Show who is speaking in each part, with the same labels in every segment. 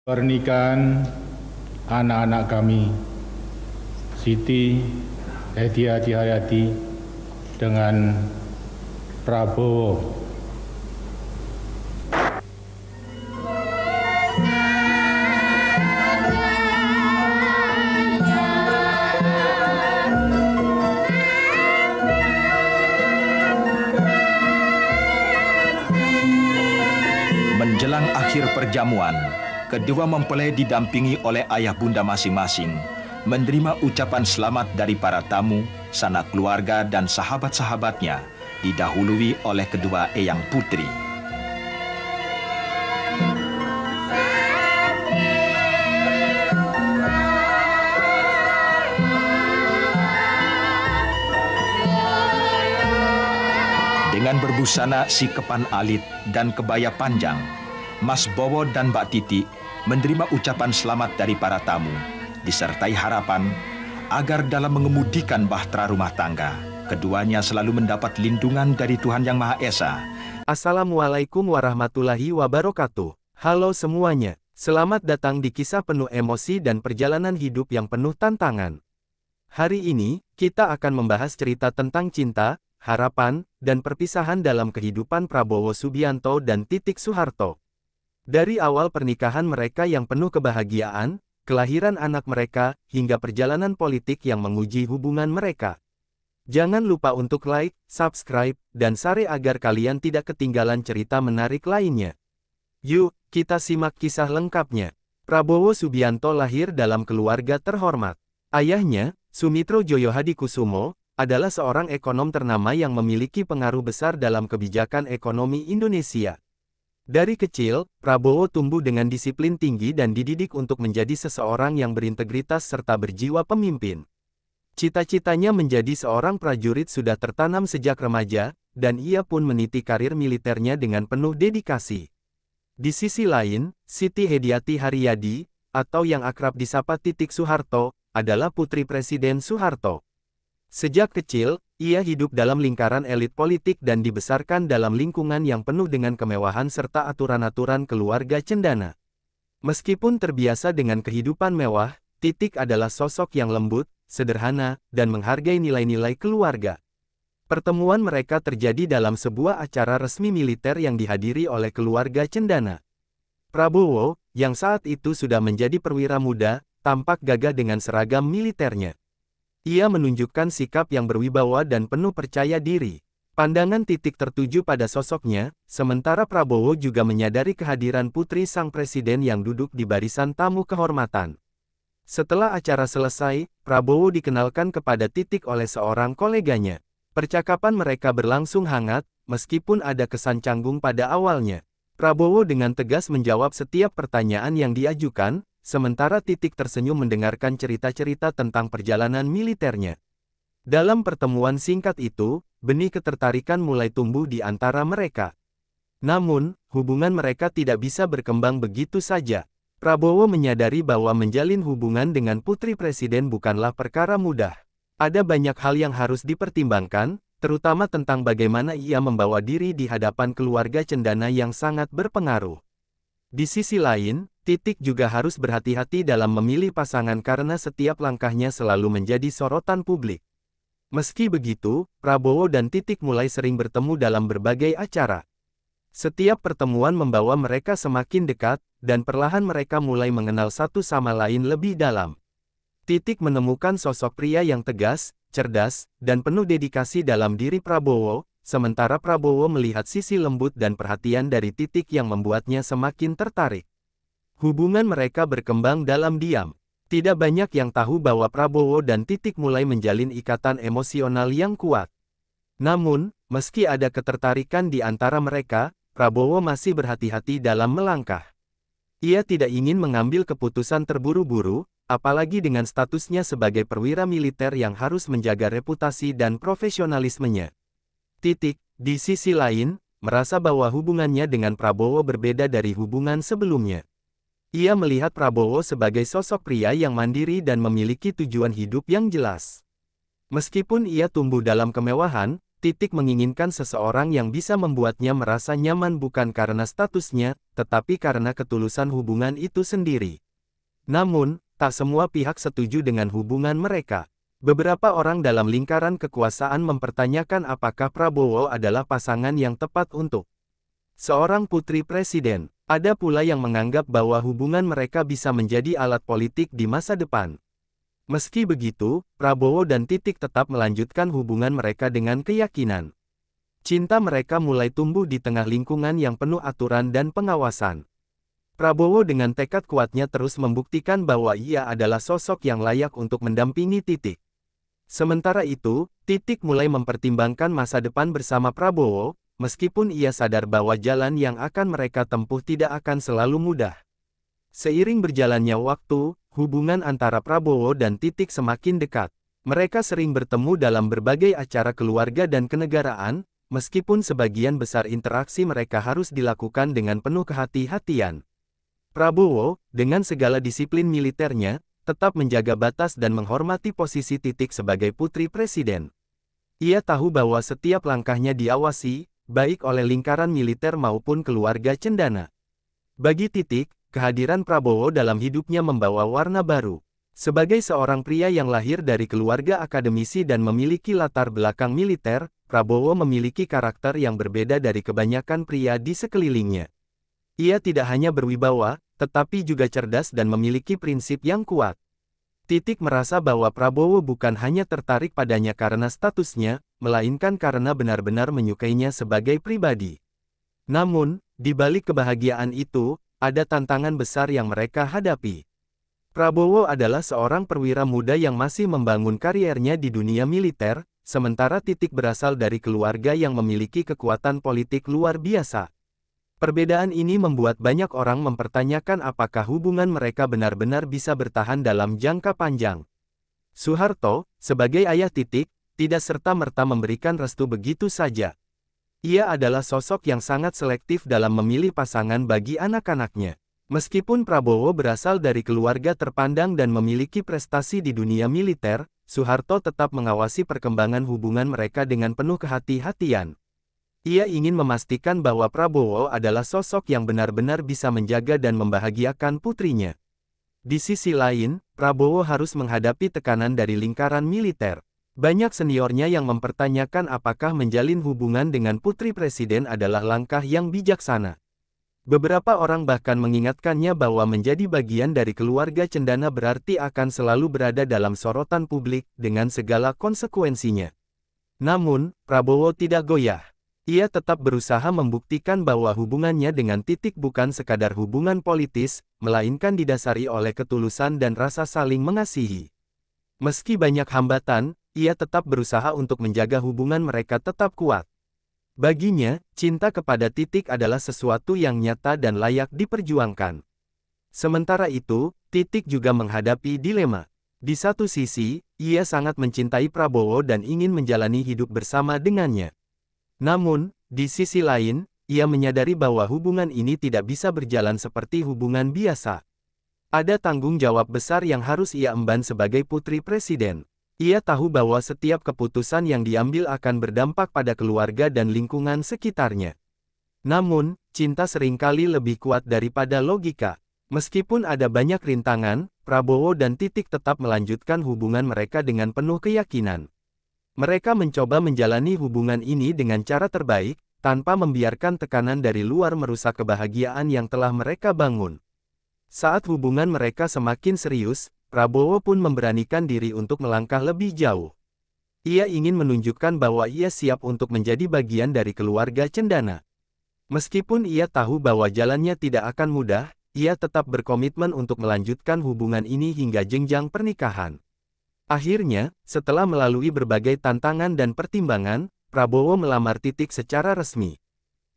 Speaker 1: Pernikahan anak-anak kami, Siti Hediati Haryati dengan Prabowo.
Speaker 2: Menjelang akhir perjamuan, kedua mempelai didampingi oleh ayah bunda masing-masing, menerima ucapan selamat dari para tamu, sanak keluarga dan sahabat-sahabatnya, didahului oleh kedua eyang putri. Dengan berbusana sikepan alit dan kebaya panjang, Mas Bowo dan Mbak Titi menerima ucapan selamat dari para tamu, disertai harapan agar dalam mengemudikan bahtera rumah tangga, keduanya selalu mendapat lindungan dari Tuhan Yang Maha Esa.
Speaker 3: Assalamualaikum warahmatullahi wabarakatuh. Halo semuanya, selamat datang di kisah penuh emosi dan perjalanan hidup yang penuh tantangan. Hari ini, kita akan membahas cerita tentang cinta, harapan, dan perpisahan dalam kehidupan Prabowo Subianto dan Titik Soeharto. Dari awal pernikahan mereka yang penuh kebahagiaan, kelahiran anak mereka, hingga perjalanan politik yang menguji hubungan mereka. Jangan lupa untuk like, subscribe, dan share agar kalian tidak ketinggalan cerita menarik lainnya. Yuk, kita simak kisah lengkapnya. Prabowo Subianto lahir dalam keluarga terhormat. Ayahnya, Sumitro Joyohadikusumo, adalah seorang ekonom ternama yang memiliki pengaruh besar dalam kebijakan ekonomi Indonesia. Dari kecil, Prabowo tumbuh dengan disiplin tinggi dan dididik untuk menjadi seseorang yang berintegritas serta berjiwa pemimpin. Cita-citanya menjadi seorang prajurit sudah tertanam sejak remaja, dan ia pun meniti karir militernya dengan penuh dedikasi. Di sisi lain, Siti Hediati Haryadi, atau yang akrab disapa Titik Soeharto, adalah putri Presiden Soeharto. Sejak kecil, ia hidup dalam lingkaran elit politik dan dibesarkan dalam lingkungan yang penuh dengan kemewahan serta aturan-aturan keluarga cendana. Meskipun terbiasa dengan kehidupan mewah, Titik adalah sosok yang lembut, sederhana, dan menghargai nilai-nilai keluarga. Pertemuan mereka terjadi dalam sebuah acara resmi militer yang dihadiri oleh keluarga cendana. Prabowo, yang saat itu sudah menjadi perwira muda, tampak gagah dengan seragam militernya. Ia menunjukkan sikap yang berwibawa dan penuh percaya diri. Pandangan Titik tertuju pada sosoknya, sementara Prabowo juga menyadari kehadiran putri sang presiden yang duduk di barisan tamu kehormatan. Setelah acara selesai, Prabowo dikenalkan kepada Titik oleh seorang koleganya. Percakapan mereka berlangsung hangat, meskipun ada kesan canggung pada awalnya. Prabowo dengan tegas menjawab setiap pertanyaan yang diajukan, sementara Titik tersenyum mendengarkan cerita-cerita tentang perjalanan militernya. Dalam pertemuan singkat itu, benih ketertarikan mulai tumbuh di antara mereka. Namun, hubungan mereka tidak bisa berkembang begitu saja. Prabowo menyadari bahwa menjalin hubungan dengan putri presiden bukanlah perkara mudah. Ada banyak hal yang harus dipertimbangkan, terutama tentang bagaimana ia membawa diri di hadapan keluarga cendana yang sangat berpengaruh. Di sisi lain, Titik juga harus berhati-hati dalam memilih pasangan karena setiap langkahnya selalu menjadi sorotan publik. Meski begitu, Prabowo dan Titik mulai sering bertemu dalam berbagai acara. Setiap pertemuan membawa mereka semakin dekat, dan perlahan mereka mulai mengenal satu sama lain lebih dalam. Titik menemukan sosok pria yang tegas, cerdas, dan penuh dedikasi dalam diri Prabowo, sementara Prabowo melihat sisi lembut dan perhatian dari Titik yang membuatnya semakin tertarik. Hubungan mereka berkembang dalam diam. Tidak banyak yang tahu bahwa Prabowo dan Titik mulai menjalin ikatan emosional yang kuat. Namun, meski ada ketertarikan di antara mereka, Prabowo masih berhati-hati dalam melangkah. Ia tidak ingin mengambil keputusan terburu-buru, apalagi dengan statusnya sebagai perwira militer yang harus menjaga reputasi dan profesionalismenya. Titik, di sisi lain, merasa bahwa hubungannya dengan Prabowo berbeda dari hubungan sebelumnya. Ia melihat Prabowo sebagai sosok pria yang mandiri dan memiliki tujuan hidup yang jelas. Meskipun ia tumbuh dalam kemewahan, Titik menginginkan seseorang yang bisa membuatnya merasa nyaman bukan karena statusnya, tetapi karena ketulusan hubungan itu sendiri. Namun, tak semua pihak setuju dengan hubungan mereka. Beberapa orang dalam lingkaran kekuasaan mempertanyakan apakah Prabowo adalah pasangan yang tepat untuk seorang putri presiden. Ada pula yang menganggap bahwa hubungan mereka bisa menjadi alat politik di masa depan. Meski begitu, Prabowo dan Titik tetap melanjutkan hubungan mereka dengan keyakinan. Cinta mereka mulai tumbuh di tengah lingkungan yang penuh aturan dan pengawasan. Prabowo dengan tekad kuatnya terus membuktikan bahwa ia adalah sosok yang layak untuk mendampingi Titik. Sementara itu, Titik mulai mempertimbangkan masa depan bersama Prabowo, meskipun ia sadar bahwa jalan yang akan mereka tempuh tidak akan selalu mudah. Seiring berjalannya waktu, hubungan antara Prabowo dan Titik semakin dekat. Mereka sering bertemu dalam berbagai acara keluarga dan kenegaraan, meskipun sebagian besar interaksi mereka harus dilakukan dengan penuh kehati-hatian. Prabowo, dengan segala disiplin militernya, tetap menjaga batas dan menghormati posisi Titik sebagai putri presiden. Ia tahu bahwa setiap langkahnya diawasi, baik oleh lingkaran militer maupun keluarga cendana. Bagi Titik, kehadiran Prabowo dalam hidupnya membawa warna baru. Sebagai seorang pria yang lahir dari keluarga akademisi dan memiliki latar belakang militer, Prabowo memiliki karakter yang berbeda dari kebanyakan pria di sekelilingnya. Ia tidak hanya berwibawa, tetapi juga cerdas dan memiliki prinsip yang kuat. Titik merasa bahwa Prabowo bukan hanya tertarik padanya karena statusnya, melainkan karena benar-benar menyukainya sebagai pribadi. Namun, di balik kebahagiaan itu, ada tantangan besar yang mereka hadapi. Prabowo adalah seorang perwira muda yang masih membangun kariernya di dunia militer, sementara Titik berasal dari keluarga yang memiliki kekuatan politik luar biasa. Perbedaan ini membuat banyak orang mempertanyakan apakah hubungan mereka benar-benar bisa bertahan dalam jangka panjang. Soeharto, sebagai ayah Titik, tidak serta-merta memberikan restu begitu saja. Ia adalah sosok yang sangat selektif dalam memilih pasangan bagi anak-anaknya. Meskipun Prabowo berasal dari keluarga terpandang dan memiliki prestasi di dunia militer, Soeharto tetap mengawasi perkembangan hubungan mereka dengan penuh kehati-hatian. Ia ingin memastikan bahwa Prabowo adalah sosok yang benar-benar bisa menjaga dan membahagiakan putrinya. Di sisi lain, Prabowo harus menghadapi tekanan dari lingkaran militer. Banyak seniornya yang mempertanyakan apakah menjalin hubungan dengan putri presiden adalah langkah yang bijaksana. Beberapa orang bahkan mengingatkannya bahwa menjadi bagian dari keluarga cendana berarti akan selalu berada dalam sorotan publik dengan segala konsekuensinya. Namun, Prabowo tidak goyah. Ia tetap berusaha membuktikan bahwa hubungannya dengan Titik bukan sekadar hubungan politis, melainkan didasari oleh ketulusan dan rasa saling mengasihi. Meski banyak hambatan, ia tetap berusaha untuk menjaga hubungan mereka tetap kuat. Baginya, cinta kepada Titik adalah sesuatu yang nyata dan layak diperjuangkan. Sementara itu, Titik juga menghadapi dilema. Di satu sisi, ia sangat mencintai Prabowo dan ingin menjalani hidup bersama dengannya. Namun, di sisi lain, ia menyadari bahwa hubungan ini tidak bisa berjalan seperti hubungan biasa. Ada tanggung jawab besar yang harus ia emban sebagai putri presiden. Ia tahu bahwa setiap keputusan yang diambil akan berdampak pada keluarga dan lingkungan sekitarnya. Namun, cinta seringkali lebih kuat daripada logika. Meskipun ada banyak rintangan, Prabowo dan Titik tetap melanjutkan hubungan mereka dengan penuh keyakinan. Mereka mencoba menjalani hubungan ini dengan cara terbaik, tanpa membiarkan tekanan dari luar merusak kebahagiaan yang telah mereka bangun. Saat hubungan mereka semakin serius, Prabowo pun memberanikan diri untuk melangkah lebih jauh. Ia ingin menunjukkan bahwa ia siap untuk menjadi bagian dari keluarga cendana. Meskipun ia tahu bahwa jalannya tidak akan mudah, ia tetap berkomitmen untuk melanjutkan hubungan ini hingga jenjang pernikahan. Akhirnya, setelah melalui berbagai tantangan dan pertimbangan, Prabowo melamar Titik secara resmi.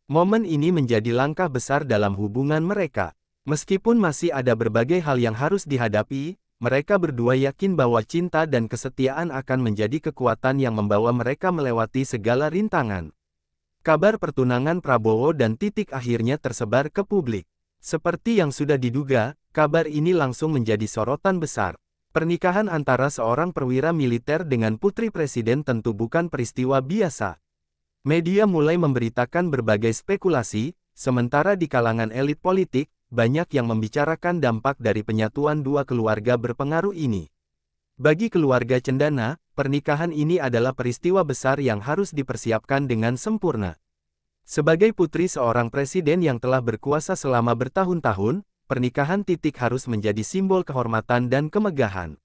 Speaker 3: Momen ini menjadi langkah besar dalam hubungan mereka. Meskipun masih ada berbagai hal yang harus dihadapi, mereka berdua yakin bahwa cinta dan kesetiaan akan menjadi kekuatan yang membawa mereka melewati segala rintangan. Kabar pertunangan Prabowo dan Titik akhirnya tersebar ke publik. Seperti yang sudah diduga, kabar ini langsung menjadi sorotan besar. Pernikahan antara seorang perwira militer dengan putri presiden tentu bukan peristiwa biasa. Media mulai memberitakan berbagai spekulasi, sementara di kalangan elit politik, banyak yang membicarakan dampak dari penyatuan dua keluarga berpengaruh ini. Bagi keluarga Cendana, pernikahan ini adalah peristiwa besar yang harus dipersiapkan dengan sempurna. Sebagai putri seorang presiden yang telah berkuasa selama bertahun-tahun, pernikahan Titik harus menjadi simbol kehormatan dan kemegahan.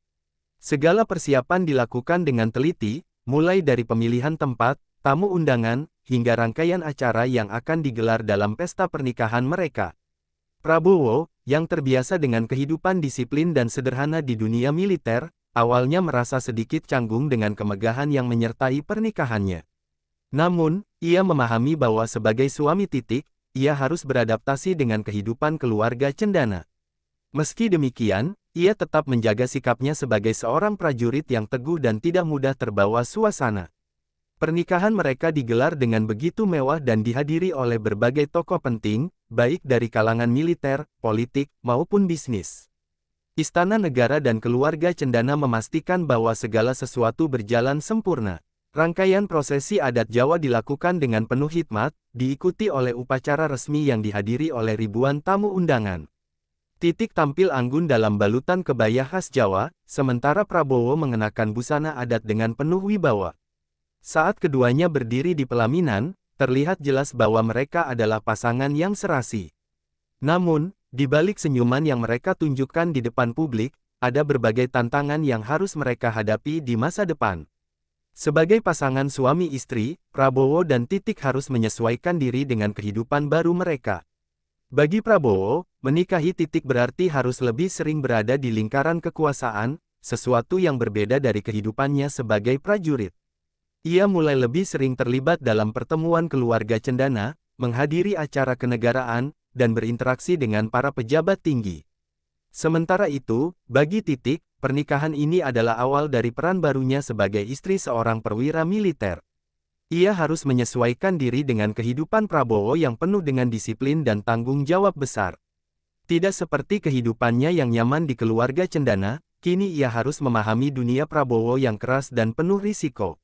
Speaker 3: Segala persiapan dilakukan dengan teliti, mulai dari pemilihan tempat, tamu undangan, hingga rangkaian acara yang akan digelar dalam pesta pernikahan mereka. Prabowo, yang terbiasa dengan kehidupan disiplin dan sederhana di dunia militer, awalnya merasa sedikit canggung dengan kemegahan yang menyertai pernikahannya. Namun, ia memahami bahwa sebagai suami Titik, ia harus beradaptasi dengan kehidupan keluarga Cendana. Meski demikian, ia tetap menjaga sikapnya sebagai seorang prajurit yang teguh dan tidak mudah terbawa suasana. Pernikahan mereka digelar dengan begitu mewah dan dihadiri oleh berbagai tokoh penting, baik dari kalangan militer, politik, maupun bisnis. Istana Negara dan keluarga Cendana memastikan bahwa segala sesuatu berjalan sempurna. Rangkaian prosesi adat Jawa dilakukan dengan penuh hikmat, diikuti oleh upacara resmi yang dihadiri oleh ribuan tamu undangan. Titik tampil anggun dalam balutan kebaya khas Jawa, sementara Prabowo mengenakan busana adat dengan penuh wibawa. Saat keduanya berdiri di pelaminan, terlihat jelas bahwa mereka adalah pasangan yang serasi. Namun, di balik senyuman yang mereka tunjukkan di depan publik, ada berbagai tantangan yang harus mereka hadapi di masa depan. Sebagai pasangan suami istri, Prabowo dan Titik harus menyesuaikan diri dengan kehidupan baru mereka. Bagi Prabowo, menikahi Titik berarti harus lebih sering berada di lingkaran kekuasaan, sesuatu yang berbeda dari kehidupannya sebagai prajurit. Ia mulai lebih sering terlibat dalam pertemuan keluarga Cendana, menghadiri acara kenegaraan, dan berinteraksi dengan para pejabat tinggi. Sementara itu, bagi Titik, pernikahan ini adalah awal dari peran barunya sebagai istri seorang perwira militer. Ia harus menyesuaikan diri dengan kehidupan Prabowo yang penuh dengan disiplin dan tanggung jawab besar. Tidak seperti kehidupannya yang nyaman di keluarga Cendana, kini ia harus memahami dunia Prabowo yang keras dan penuh risiko.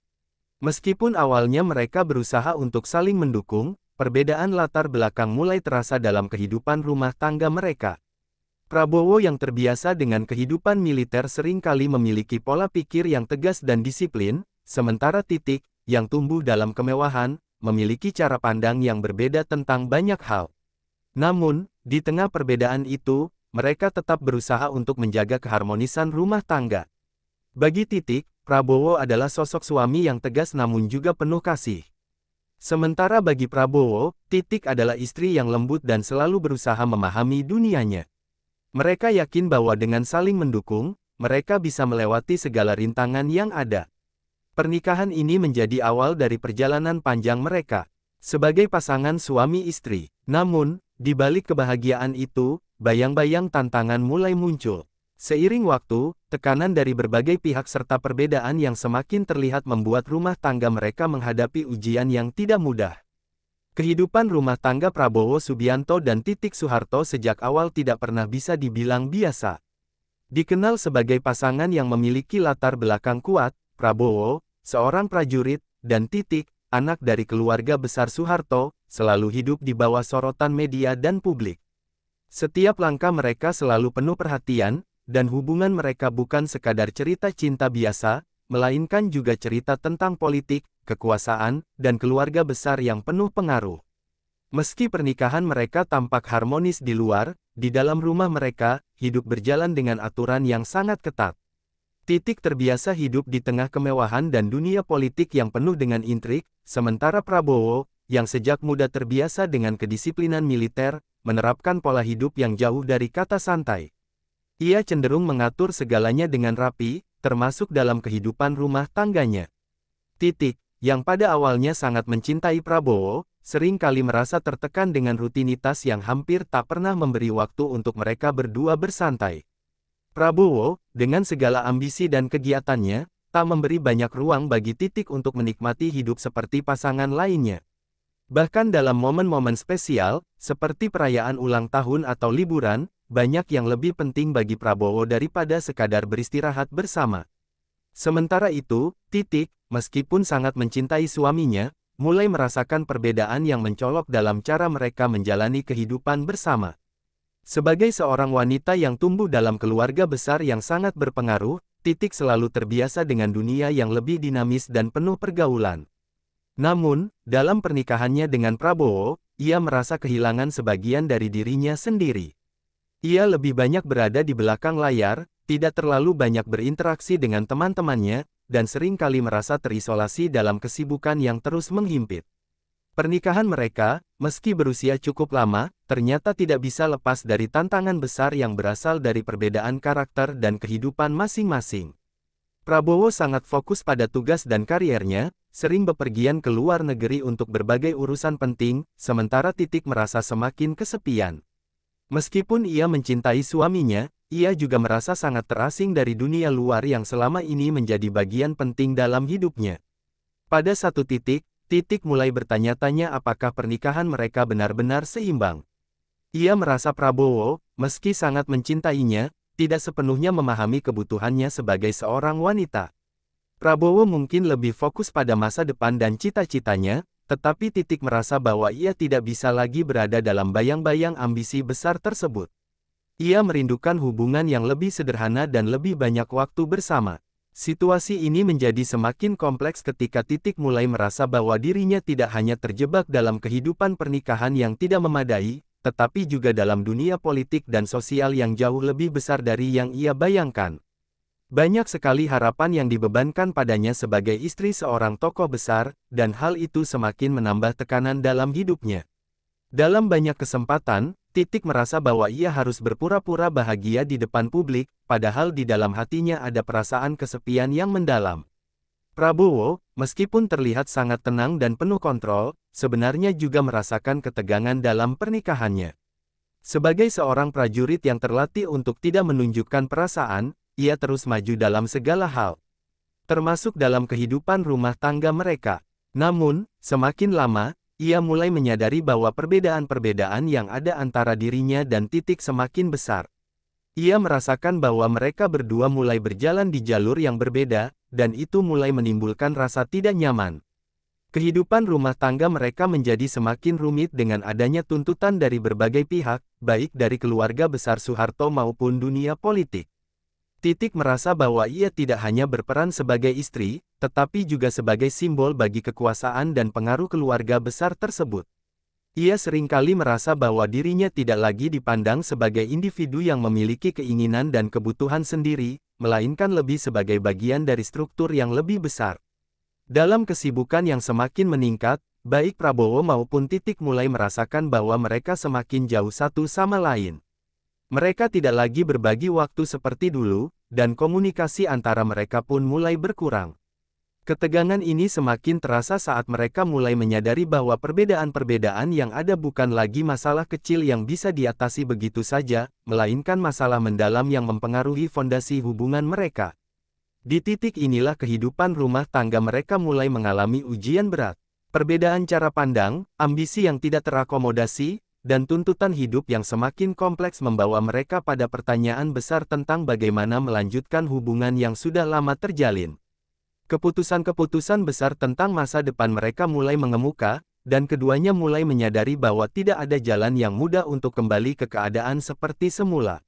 Speaker 3: Meskipun awalnya mereka berusaha untuk saling mendukung, perbedaan latar belakang mulai terasa dalam kehidupan rumah tangga mereka. Prabowo yang terbiasa dengan kehidupan militer seringkali memiliki pola pikir yang tegas dan disiplin, sementara Titik, yang tumbuh dalam kemewahan, memiliki cara pandang yang berbeda tentang banyak hal. Namun, di tengah perbedaan itu, mereka tetap berusaha untuk menjaga keharmonisan rumah tangga. Bagi Titik, Prabowo adalah sosok suami yang tegas namun juga penuh kasih. Sementara bagi Prabowo, Titik adalah istri yang lembut dan selalu berusaha memahami dunianya. Mereka yakin bahwa dengan saling mendukung, mereka bisa melewati segala rintangan yang ada. Pernikahan ini menjadi awal dari perjalanan panjang mereka, sebagai pasangan suami istri. Namun, di balik kebahagiaan itu, bayang-bayang tantangan mulai muncul. Seiring waktu, tekanan dari berbagai pihak serta perbedaan yang semakin terlihat membuat rumah tangga mereka menghadapi ujian yang tidak mudah. Kehidupan rumah tangga Prabowo Subianto dan Titik Soeharto sejak awal tidak pernah bisa dibilang biasa. Dikenal sebagai pasangan yang memiliki latar belakang kuat, Prabowo, seorang prajurit, dan Titik, anak dari keluarga besar Soeharto, selalu hidup di bawah sorotan media dan publik. Setiap langkah mereka selalu penuh perhatian, dan hubungan mereka bukan sekadar cerita cinta biasa, melainkan juga cerita tentang politik, kekuasaan, dan keluarga besar yang penuh pengaruh. Meski pernikahan mereka tampak harmonis di luar, di dalam rumah mereka, hidup berjalan dengan aturan yang sangat ketat. Titik terbiasa hidup di tengah kemewahan dan dunia politik yang penuh dengan intrik, sementara Prabowo, yang sejak muda terbiasa dengan kedisiplinan militer, menerapkan pola hidup yang jauh dari kata santai. Ia cenderung mengatur segalanya dengan rapi, termasuk dalam kehidupan rumah tangganya. Titik, yang pada awalnya sangat mencintai Prabowo, sering kali merasa tertekan dengan rutinitas yang hampir tak pernah memberi waktu untuk mereka berdua bersantai. Prabowo, dengan segala ambisi dan kegiatannya, tak memberi banyak ruang bagi Titik untuk menikmati hidup seperti pasangan lainnya. Bahkan dalam momen-momen spesial, seperti perayaan ulang tahun atau liburan, banyak yang lebih penting bagi Prabowo daripada sekadar beristirahat bersama. Sementara itu, Titik, meskipun sangat mencintai suaminya, mulai merasakan perbedaan yang mencolok dalam cara mereka menjalani kehidupan bersama. Sebagai seorang wanita yang tumbuh dalam keluarga besar yang sangat berpengaruh, Titik selalu terbiasa dengan dunia yang lebih dinamis dan penuh pergaulan. Namun, dalam pernikahannya dengan Prabowo, ia merasa kehilangan sebagian dari dirinya sendiri. Ia lebih banyak berada di belakang layar, tidak terlalu banyak berinteraksi dengan teman-temannya, dan sering kali merasa terisolasi dalam kesibukan yang terus menghimpit. Pernikahan mereka, meski berusia cukup lama, ternyata tidak bisa lepas dari tantangan besar yang berasal dari perbedaan karakter dan kehidupan masing-masing. Prabowo sangat fokus pada tugas dan kariernya, sering bepergian ke luar negeri untuk berbagai urusan penting, sementara Titik merasa semakin kesepian. Meskipun ia mencintai suaminya, ia juga merasa sangat terasing dari dunia luar yang selama ini menjadi bagian penting dalam hidupnya. Pada satu titik, Titik mulai bertanya-tanya apakah pernikahan mereka benar-benar seimbang. Ia merasa Prabowo, meski sangat mencintainya, tidak sepenuhnya memahami kebutuhannya sebagai seorang wanita. Prabowo mungkin lebih fokus pada masa depan dan cita-citanya, tetapi Titik merasa bahwa ia tidak bisa lagi berada dalam bayang-bayang ambisi besar tersebut. Ia merindukan hubungan yang lebih sederhana dan lebih banyak waktu bersama. Situasi ini menjadi semakin kompleks ketika Titik mulai merasa bahwa dirinya tidak hanya terjebak dalam kehidupan pernikahan yang tidak memadai, tetapi juga dalam dunia politik dan sosial yang jauh lebih besar dari yang ia bayangkan. Banyak sekali harapan yang dibebankan padanya sebagai istri seorang tokoh besar, dan hal itu semakin menambah tekanan dalam hidupnya. Dalam banyak kesempatan, Titik merasa bahwa ia harus berpura-pura bahagia di depan publik, padahal di dalam hatinya ada perasaan kesepian yang mendalam. Prabowo, meskipun terlihat sangat tenang dan penuh kontrol, sebenarnya juga merasakan ketegangan dalam pernikahannya. Sebagai seorang prajurit yang terlatih untuk tidak menunjukkan perasaan, ia terus maju dalam segala hal, termasuk dalam kehidupan rumah tangga mereka. Namun, semakin lama, ia mulai menyadari bahwa perbedaan-perbedaan yang ada antara dirinya dan Titik semakin besar. Ia merasakan bahwa mereka berdua mulai berjalan di jalur yang berbeda, dan itu mulai menimbulkan rasa tidak nyaman. Kehidupan rumah tangga mereka menjadi semakin rumit dengan adanya tuntutan dari berbagai pihak, baik dari keluarga besar Soeharto maupun dunia politik. Titik merasa bahwa ia tidak hanya berperan sebagai istri, tetapi juga sebagai simbol bagi kekuasaan dan pengaruh keluarga besar tersebut. Ia seringkali merasa bahwa dirinya tidak lagi dipandang sebagai individu yang memiliki keinginan dan kebutuhan sendiri, melainkan lebih sebagai bagian dari struktur yang lebih besar. Dalam kesibukan yang semakin meningkat, baik Prabowo maupun Titik mulai merasakan bahwa mereka semakin jauh satu sama lain. Mereka tidak lagi berbagi waktu seperti dulu, dan komunikasi antara mereka pun mulai berkurang. Ketegangan ini semakin terasa saat mereka mulai menyadari bahwa perbedaan-perbedaan yang ada bukan lagi masalah kecil yang bisa diatasi begitu saja, melainkan masalah mendalam yang mempengaruhi fondasi hubungan mereka. Di titik inilah kehidupan rumah tangga mereka mulai mengalami ujian berat. Perbedaan cara pandang, ambisi yang tidak terakomodasi, dan tuntutan hidup yang semakin kompleks membawa mereka pada pertanyaan besar tentang bagaimana melanjutkan hubungan yang sudah lama terjalin. Keputusan-keputusan besar tentang masa depan mereka mulai mengemuka, dan keduanya mulai menyadari bahwa tidak ada jalan yang mudah untuk kembali ke keadaan seperti semula.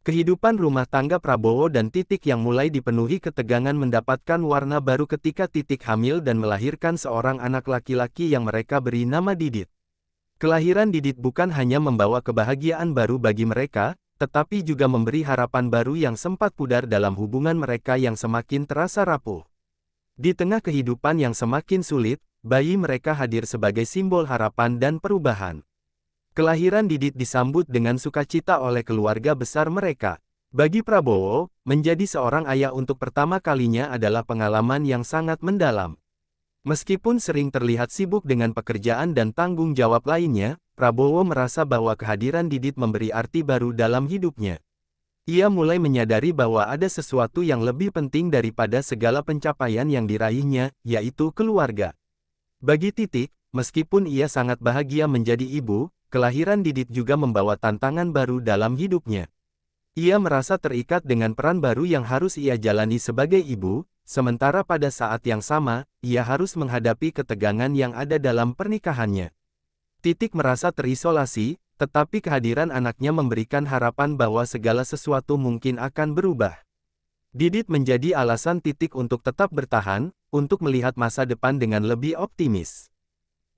Speaker 3: Kehidupan rumah tangga Prabowo dan Titik yang mulai dipenuhi ketegangan mendapatkan warna baru ketika Titik hamil dan melahirkan seorang anak laki-laki yang mereka beri nama Didit. Kelahiran Didit bukan hanya membawa kebahagiaan baru bagi mereka, tetapi juga memberi harapan baru yang sempat pudar dalam hubungan mereka yang semakin terasa rapuh. Di tengah kehidupan yang semakin sulit, bayi mereka hadir sebagai simbol harapan dan perubahan. Kelahiran Didit disambut dengan sukacita oleh keluarga besar mereka. Bagi Prabowo, menjadi seorang ayah untuk pertama kalinya adalah pengalaman yang sangat mendalam. Meskipun sering terlihat sibuk dengan pekerjaan dan tanggung jawab lainnya, Prabowo merasa bahwa kehadiran Didit memberi arti baru dalam hidupnya. Ia mulai menyadari bahwa ada sesuatu yang lebih penting daripada segala pencapaian yang diraihnya, yaitu keluarga. Bagi Titik, meskipun ia sangat bahagia menjadi ibu, kelahiran Didit juga membawa tantangan baru dalam hidupnya. Ia merasa terikat dengan peran baru yang harus ia jalani sebagai ibu, sementara pada saat yang sama, ia harus menghadapi ketegangan yang ada dalam pernikahannya. Titik merasa terisolasi, tetapi kehadiran anaknya memberikan harapan bahwa segala sesuatu mungkin akan berubah. Didit menjadi alasan Titik untuk tetap bertahan, untuk melihat masa depan dengan lebih optimis.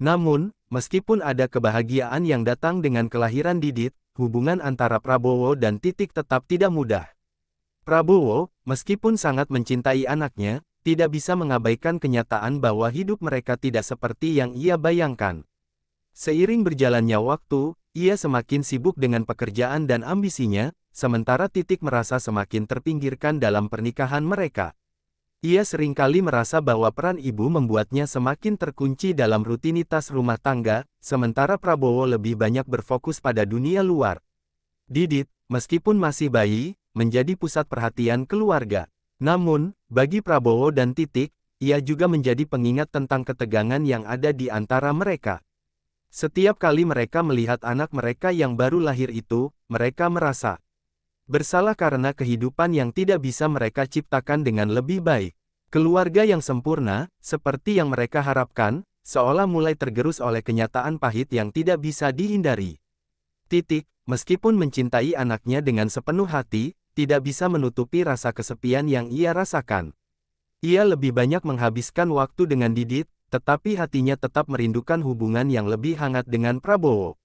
Speaker 3: Namun, meskipun ada kebahagiaan yang datang dengan kelahiran Didit, hubungan antara Prabowo dan Titik tetap tidak mudah. Prabowo, meskipun sangat mencintai anaknya, tidak bisa mengabaikan kenyataan bahwa hidup mereka tidak seperti yang ia bayangkan. Seiring berjalannya waktu, ia semakin sibuk dengan pekerjaan dan ambisinya, sementara Titik merasa semakin terpinggirkan dalam pernikahan mereka. Ia seringkali merasa bahwa peran ibu membuatnya semakin terkunci dalam rutinitas rumah tangga, sementara Prabowo lebih banyak berfokus pada dunia luar. Didit, meskipun masih bayi, menjadi pusat perhatian keluarga. Namun, bagi Prabowo dan Titik, ia juga menjadi pengingat tentang ketegangan yang ada di antara mereka. Setiap kali mereka melihat anak mereka yang baru lahir itu, mereka merasa bersalah karena kehidupan yang tidak bisa mereka ciptakan dengan lebih baik. Keluarga yang sempurna, seperti yang mereka harapkan, seolah mulai tergerus oleh kenyataan pahit yang tidak bisa dihindari. Titik, meskipun mencintai anaknya dengan sepenuh hati, tidak bisa menutupi rasa kesepian yang ia rasakan. Ia lebih banyak menghabiskan waktu dengan Didit, tetapi hatinya tetap merindukan hubungan yang lebih hangat dengan Prabowo.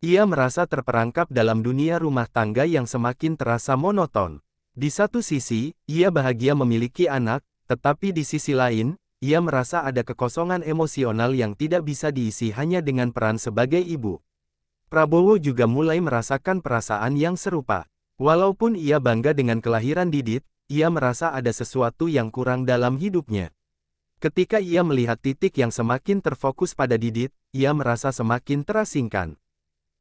Speaker 3: Ia merasa terperangkap dalam dunia rumah tangga yang semakin terasa monoton. Di satu sisi, ia bahagia memiliki anak, tetapi di sisi lain, ia merasa ada kekosongan emosional yang tidak bisa diisi hanya dengan peran sebagai ibu. Prabowo juga mulai merasakan perasaan yang serupa. Walaupun ia bangga dengan kelahiran Didit, ia merasa ada sesuatu yang kurang dalam hidupnya. Ketika ia melihat Titik yang semakin terfokus pada Didit, ia merasa semakin terasingkan.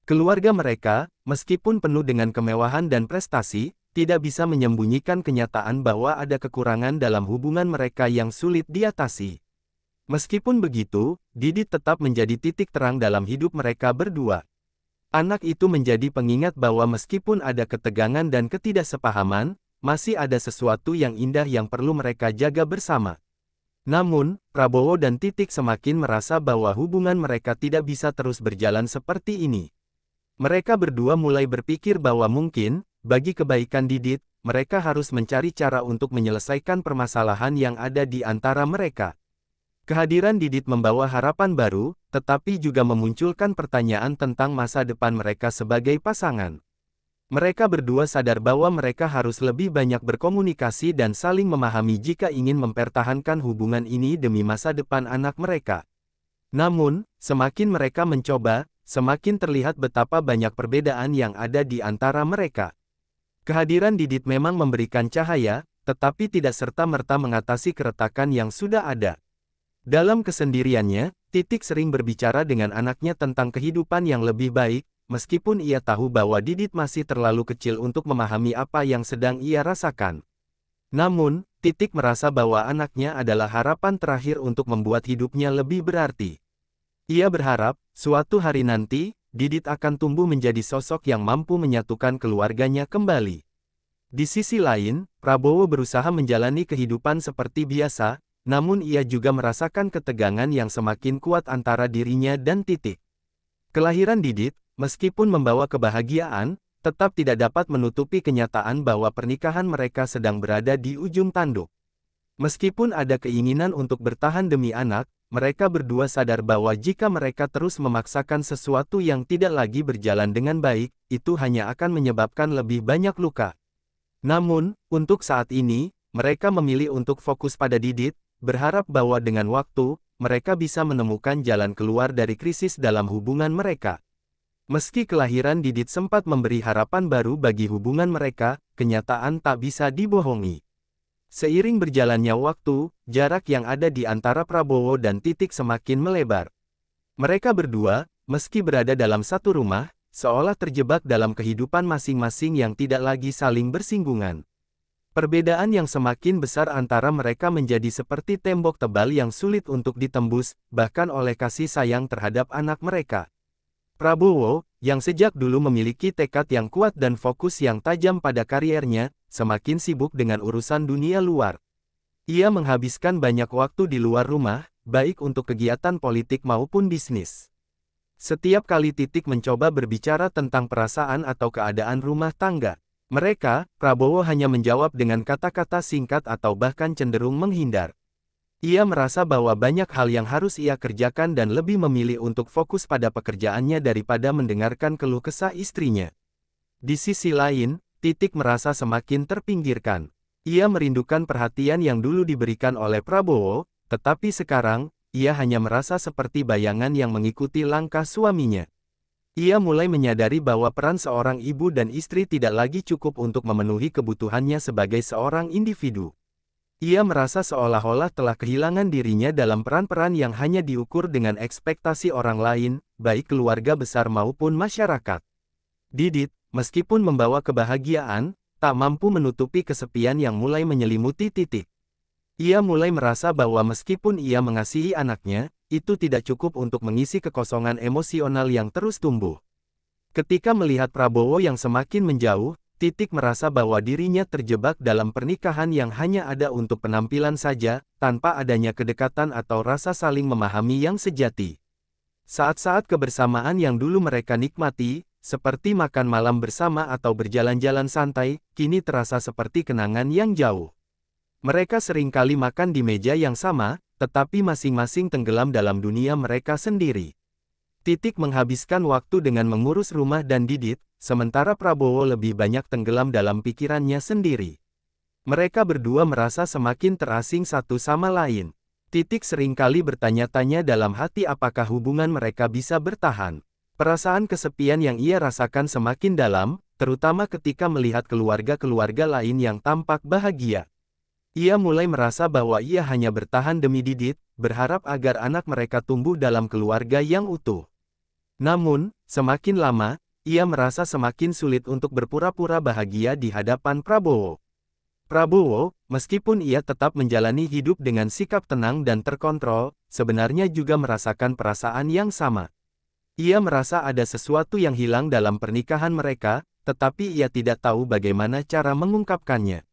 Speaker 3: Keluarga mereka, meskipun penuh dengan kemewahan dan prestasi, tidak bisa menyembunyikan kenyataan bahwa ada kekurangan dalam hubungan mereka yang sulit diatasi. Meskipun begitu, Didit tetap menjadi titik terang dalam hidup mereka berdua. Anak itu menjadi pengingat bahwa meskipun ada ketegangan dan ketidaksepahaman, masih ada sesuatu yang indah yang perlu mereka jaga bersama. Namun, Prabowo dan Titik semakin merasa bahwa hubungan mereka tidak bisa terus berjalan seperti ini. Mereka berdua mulai berpikir bahwa mungkin, bagi kebaikan Didit, mereka harus mencari cara untuk menyelesaikan permasalahan yang ada di antara mereka. Kehadiran Didit membawa harapan baru, tetapi juga memunculkan pertanyaan tentang masa depan mereka sebagai pasangan. Mereka berdua sadar bahwa mereka harus lebih banyak berkomunikasi dan saling memahami jika ingin mempertahankan hubungan ini demi masa depan anak mereka. Namun, semakin mereka mencoba, semakin terlihat betapa banyak perbedaan yang ada di antara mereka. Kehadiran Didit memang memberikan cahaya, tetapi tidak serta-merta mengatasi keretakan yang sudah ada. Dalam kesendiriannya, Titik sering berbicara dengan anaknya tentang kehidupan yang lebih baik, meskipun ia tahu bahwa Didit masih terlalu kecil untuk memahami apa yang sedang ia rasakan. Namun, Titik merasa bahwa anaknya adalah harapan terakhir untuk membuat hidupnya lebih berarti. Ia berharap, suatu hari nanti, Didit akan tumbuh menjadi sosok yang mampu menyatukan keluarganya kembali. Di sisi lain, Prabowo berusaha menjalani kehidupan seperti biasa, namun ia juga merasakan ketegangan yang semakin kuat antara dirinya dan Titik. Kelahiran Didit, meskipun membawa kebahagiaan, tetap tidak dapat menutupi kenyataan bahwa pernikahan mereka sedang berada di ujung tanduk. Meskipun ada keinginan untuk bertahan demi anak, mereka berdua sadar bahwa jika mereka terus memaksakan sesuatu yang tidak lagi berjalan dengan baik, itu hanya akan menyebabkan lebih banyak luka. Namun, untuk saat ini, mereka memilih untuk fokus pada Didit, berharap bahwa dengan waktu, mereka bisa menemukan jalan keluar dari krisis dalam hubungan mereka. Meski kelahiran Didit sempat memberi harapan baru bagi hubungan mereka, kenyataan tak bisa dibohongi. Seiring berjalannya waktu, jarak yang ada di antara Prabowo dan Titik semakin melebar. Mereka berdua, meski berada dalam satu rumah, seolah terjebak dalam kehidupan masing-masing yang tidak lagi saling bersinggungan. Perbedaan yang semakin besar antara mereka menjadi seperti tembok tebal yang sulit untuk ditembus, bahkan oleh kasih sayang terhadap anak mereka. Prabowo, yang sejak dulu memiliki tekad yang kuat dan fokus yang tajam pada kariernya, semakin sibuk dengan urusan dunia luar. Ia menghabiskan banyak waktu di luar rumah, baik untuk kegiatan politik maupun bisnis. Setiap kali Titik mencoba berbicara tentang perasaan atau keadaan rumah tangga, Prabowo hanya menjawab dengan kata-kata singkat atau bahkan cenderung menghindar. Ia merasa bahwa banyak hal yang harus ia kerjakan dan lebih memilih untuk fokus pada pekerjaannya daripada mendengarkan keluh kesah istrinya. Di sisi lain, Titik merasa semakin terpinggirkan. Ia merindukan perhatian yang dulu diberikan oleh Prabowo, tetapi sekarang, ia hanya merasa seperti bayangan yang mengikuti langkah suaminya. Ia mulai menyadari bahwa peran seorang ibu dan istri tidak lagi cukup untuk memenuhi kebutuhannya sebagai seorang individu. Ia merasa seolah-olah telah kehilangan dirinya dalam peran-peran yang hanya diukur dengan ekspektasi orang lain, baik keluarga besar maupun masyarakat. Didit, meskipun membawa kebahagiaan, tak mampu menutupi kesepian yang mulai menyelimuti Titik. Ia mulai merasa bahwa meskipun ia mengasihi anaknya, itu tidak cukup untuk mengisi kekosongan emosional yang terus tumbuh. Ketika melihat Prabowo yang semakin menjauh, Titik merasa bahwa dirinya terjebak dalam pernikahan yang hanya ada untuk penampilan saja, tanpa adanya kedekatan atau rasa saling memahami yang sejati. Saat-saat kebersamaan yang dulu mereka nikmati, seperti makan malam bersama atau berjalan-jalan santai, kini terasa seperti kenangan yang jauh. Mereka seringkali makan di meja yang sama, tetapi masing-masing tenggelam dalam dunia mereka sendiri. Titik menghabiskan waktu dengan mengurus rumah dan Didit, sementara Prabowo lebih banyak tenggelam dalam pikirannya sendiri. Mereka berdua merasa semakin terasing satu sama lain. Titik seringkali bertanya-tanya dalam hati apakah hubungan mereka bisa bertahan. Perasaan kesepian yang ia rasakan semakin dalam, terutama ketika melihat keluarga-keluarga lain yang tampak bahagia. Ia mulai merasa bahwa ia hanya bertahan demi Didit, berharap agar anak mereka tumbuh dalam keluarga yang utuh. Namun, semakin lama, ia merasa semakin sulit untuk berpura-pura bahagia di hadapan Prabowo. Prabowo, meskipun ia tetap menjalani hidup dengan sikap tenang dan terkontrol, sebenarnya juga merasakan perasaan yang sama. Ia merasa ada sesuatu yang hilang dalam pernikahan mereka, tetapi ia tidak tahu bagaimana cara mengungkapkannya.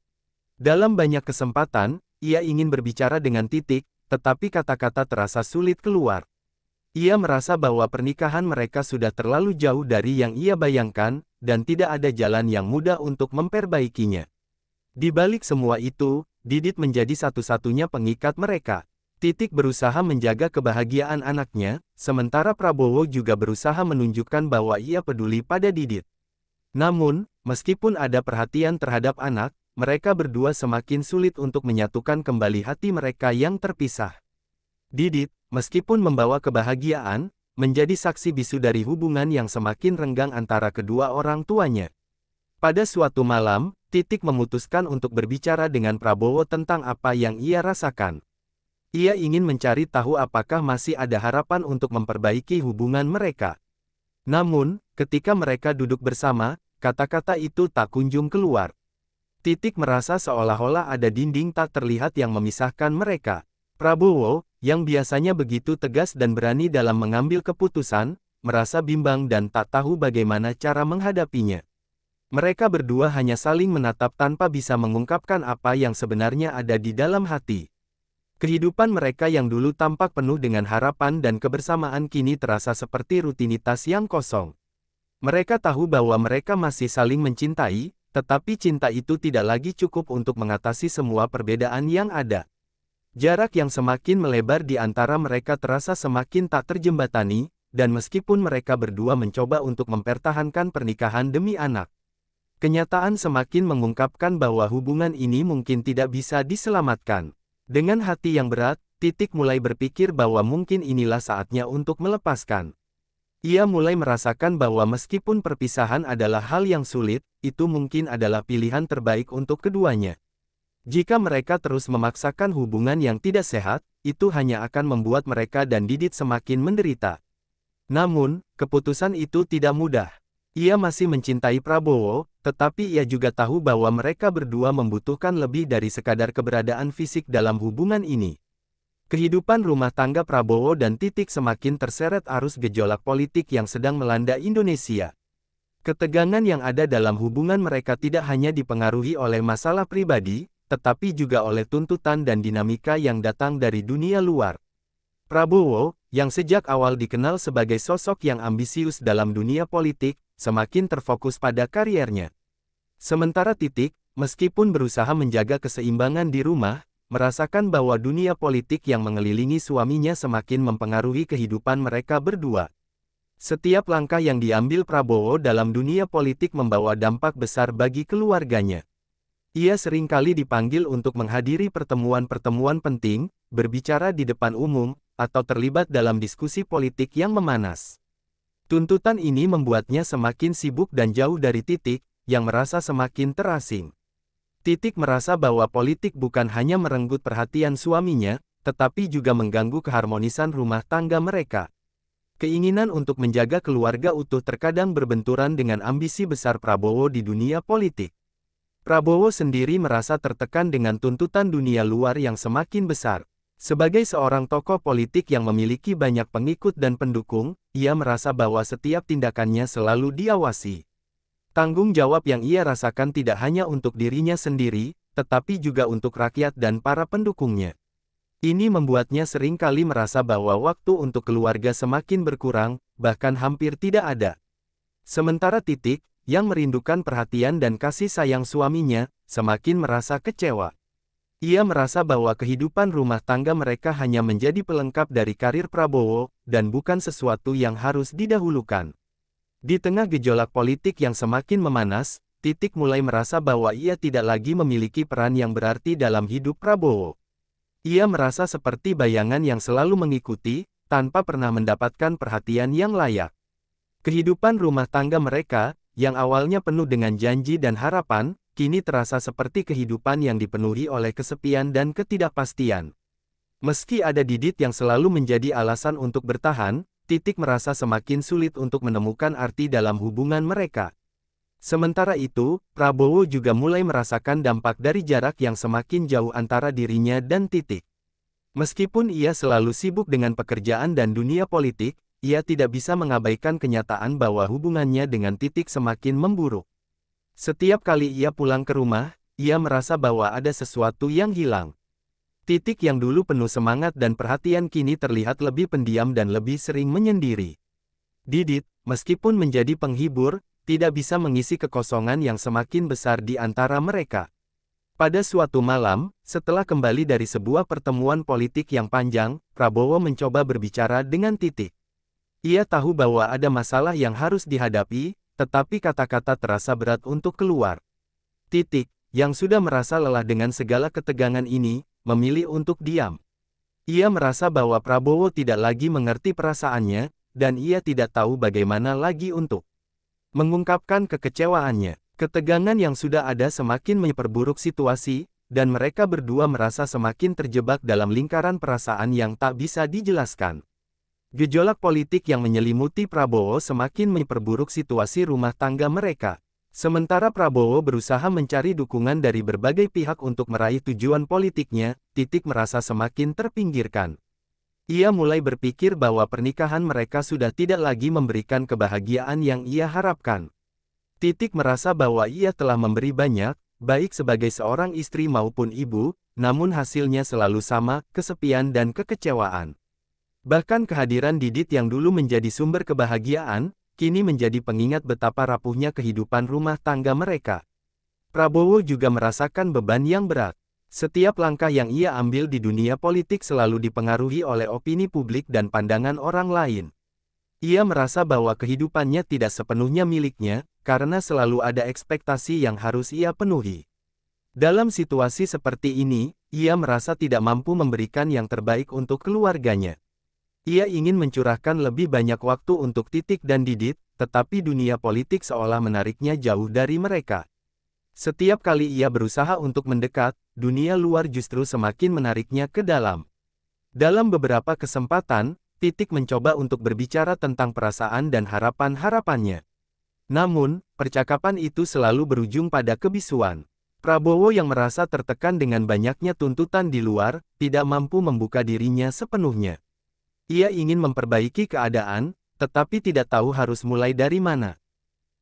Speaker 3: Dalam banyak kesempatan, ia ingin berbicara dengan Titik, tetapi kata-kata terasa sulit keluar. Ia merasa bahwa pernikahan mereka sudah terlalu jauh dari yang ia bayangkan, dan tidak ada jalan yang mudah untuk memperbaikinya. Di balik semua itu, Didit menjadi satu-satunya pengikat mereka. Titik berusaha menjaga kebahagiaan anaknya, sementara Prabowo juga berusaha menunjukkan bahwa ia peduli pada Didit. Namun, meskipun ada perhatian terhadap anak, mereka berdua semakin sulit untuk menyatukan kembali hati mereka yang terpisah. Didit, meskipun membawa kebahagiaan, menjadi saksi bisu dari hubungan yang semakin renggang antara kedua orang tuanya. Pada suatu malam, Titik memutuskan untuk berbicara dengan Prabowo tentang apa yang ia rasakan. Ia ingin mencari tahu apakah masih ada harapan untuk memperbaiki hubungan mereka. Namun, ketika mereka duduk bersama, kata-kata itu tak kunjung keluar. Titik merasa seolah-olah ada dinding tak terlihat yang memisahkan mereka. Prabowo, yang biasanya begitu tegas dan berani dalam mengambil keputusan, merasa bimbang dan tak tahu bagaimana cara menghadapinya. Mereka berdua hanya saling menatap tanpa bisa mengungkapkan apa yang sebenarnya ada di dalam hati. Kehidupan mereka yang dulu tampak penuh dengan harapan dan kebersamaan kini terasa seperti rutinitas yang kosong. Mereka tahu bahwa mereka masih saling mencintai, tetapi cinta itu tidak lagi cukup untuk mengatasi semua perbedaan yang ada. Jarak yang semakin melebar di antara mereka terasa semakin tak terjembatani, dan meskipun mereka berdua mencoba untuk mempertahankan pernikahan demi anak, kenyataan semakin mengungkapkan bahwa hubungan ini mungkin tidak bisa diselamatkan. Dengan hati yang berat, Titik mulai berpikir bahwa mungkin inilah saatnya untuk melepaskan. Ia mulai merasakan bahwa meskipun perpisahan adalah hal yang sulit, itu mungkin adalah pilihan terbaik untuk keduanya. Jika mereka terus memaksakan hubungan yang tidak sehat, itu hanya akan membuat mereka dan Didit semakin menderita. Namun, keputusan itu tidak mudah. Ia masih mencintai Prabowo, tetapi ia juga tahu bahwa mereka berdua membutuhkan lebih dari sekadar keberadaan fisik dalam hubungan ini. Kehidupan rumah tangga Prabowo dan Titik semakin terseret arus gejolak politik yang sedang melanda Indonesia. Ketegangan yang ada dalam hubungan mereka tidak hanya dipengaruhi oleh masalah pribadi, tetapi juga oleh tuntutan dan dinamika yang datang dari dunia luar. Prabowo, yang sejak awal dikenal sebagai sosok yang ambisius dalam dunia politik, semakin terfokus pada kariernya. Sementara Titik, meskipun berusaha menjaga keseimbangan di rumah, merasakan bahwa dunia politik yang mengelilingi suaminya semakin mempengaruhi kehidupan mereka berdua. Setiap langkah yang diambil Prabowo dalam dunia politik membawa dampak besar bagi keluarganya. Ia seringkali dipanggil untuk menghadiri pertemuan-pertemuan penting, berbicara di depan umum, atau terlibat dalam diskusi politik yang memanas. Tuntutan ini membuatnya semakin sibuk dan jauh dari Titik, yang merasa semakin terasing. Titik merasa bahwa politik bukan hanya merenggut perhatian suaminya, tetapi juga mengganggu keharmonisan rumah tangga mereka. Keinginan untuk menjaga keluarga utuh terkadang berbenturan dengan ambisi besar Prabowo di dunia politik. Prabowo sendiri merasa tertekan dengan tuntutan dunia luar yang semakin besar. Sebagai seorang tokoh politik yang memiliki banyak pengikut dan pendukung, ia merasa bahwa setiap tindakannya selalu diawasi. Tanggung jawab yang ia rasakan tidak hanya untuk dirinya sendiri, tetapi juga untuk rakyat dan para pendukungnya. Ini membuatnya seringkali merasa bahwa waktu untuk keluarga semakin berkurang, bahkan hampir tidak ada. Sementara Titik, yang merindukan perhatian dan kasih sayang suaminya, semakin merasa kecewa. Ia merasa bahwa kehidupan rumah tangga mereka hanya menjadi pelengkap dari karir Prabowo, dan bukan sesuatu yang harus didahulukan. Di tengah gejolak politik yang semakin memanas, Titik mulai merasa bahwa ia tidak lagi memiliki peran yang berarti dalam hidup Prabowo. Ia merasa seperti bayangan yang selalu mengikuti, tanpa pernah mendapatkan perhatian yang layak. Kehidupan rumah tangga mereka, yang awalnya penuh dengan janji dan harapan, kini terasa seperti kehidupan yang dipenuhi oleh kesepian dan ketidakpastian. Meski ada Didit yang selalu menjadi alasan untuk bertahan, Titik merasa semakin sulit untuk menemukan arti dalam hubungan mereka. Sementara itu, Prabowo juga mulai merasakan dampak dari jarak yang semakin jauh antara dirinya dan Titik. Meskipun ia selalu sibuk dengan pekerjaan dan dunia politik, ia tidak bisa mengabaikan kenyataan bahwa hubungannya dengan Titik semakin memburuk. Setiap kali ia pulang ke rumah, ia merasa bahwa ada sesuatu yang hilang. Titik yang dulu penuh semangat dan perhatian kini terlihat lebih pendiam dan lebih sering menyendiri. Didit, meskipun menjadi penghibur, tidak bisa mengisi kekosongan yang semakin besar di antara mereka. Pada suatu malam, setelah kembali dari sebuah pertemuan politik yang panjang, Prabowo mencoba berbicara dengan Titik. Ia tahu bahwa ada masalah yang harus dihadapi, tetapi kata-kata terasa berat untuk keluar. Titik, yang sudah merasa lelah dengan segala ketegangan ini, memilih untuk diam. Ia merasa bahwa Prabowo tidak lagi mengerti perasaannya, dan ia tidak tahu bagaimana lagi untuk mengungkapkan kekecewaannya. Ketegangan yang sudah ada semakin memperburuk situasi, dan mereka berdua merasa semakin terjebak dalam lingkaran perasaan yang tak bisa dijelaskan. Gejolak politik yang menyelimuti Prabowo semakin memperburuk situasi rumah tangga mereka. Sementara Prabowo berusaha mencari dukungan dari berbagai pihak untuk meraih tujuan politiknya, Titik merasa semakin terpinggirkan. Ia mulai berpikir bahwa pernikahan mereka sudah tidak lagi memberikan kebahagiaan yang ia harapkan. Titik merasa bahwa ia telah memberi banyak, baik sebagai seorang istri maupun ibu, namun hasilnya selalu sama, kesepian dan kekecewaan. Bahkan kehadiran Didit yang dulu menjadi sumber kebahagiaan, kini menjadi pengingat betapa rapuhnya kehidupan rumah tangga mereka. Prabowo juga merasakan beban yang berat. Setiap langkah yang ia ambil di dunia politik selalu dipengaruhi oleh opini publik dan pandangan orang lain. Ia merasa bahwa kehidupannya tidak sepenuhnya miliknya, karena selalu ada ekspektasi yang harus ia penuhi. Dalam situasi seperti ini, ia merasa tidak mampu memberikan yang terbaik untuk keluarganya. Ia ingin mencurahkan lebih banyak waktu untuk Titik dan Didit, tetapi dunia politik seolah menariknya jauh dari mereka. Setiap kali ia berusaha untuk mendekat, dunia luar justru semakin menariknya ke dalam. Dalam beberapa kesempatan, Titik mencoba untuk berbicara tentang perasaan dan harapan-harapannya. Namun, percakapan itu selalu berujung pada kebisuan. Prabowo yang merasa tertekan dengan banyaknya tuntutan di luar, tidak mampu membuka dirinya sepenuhnya. Ia ingin memperbaiki keadaan, tetapi tidak tahu harus mulai dari mana.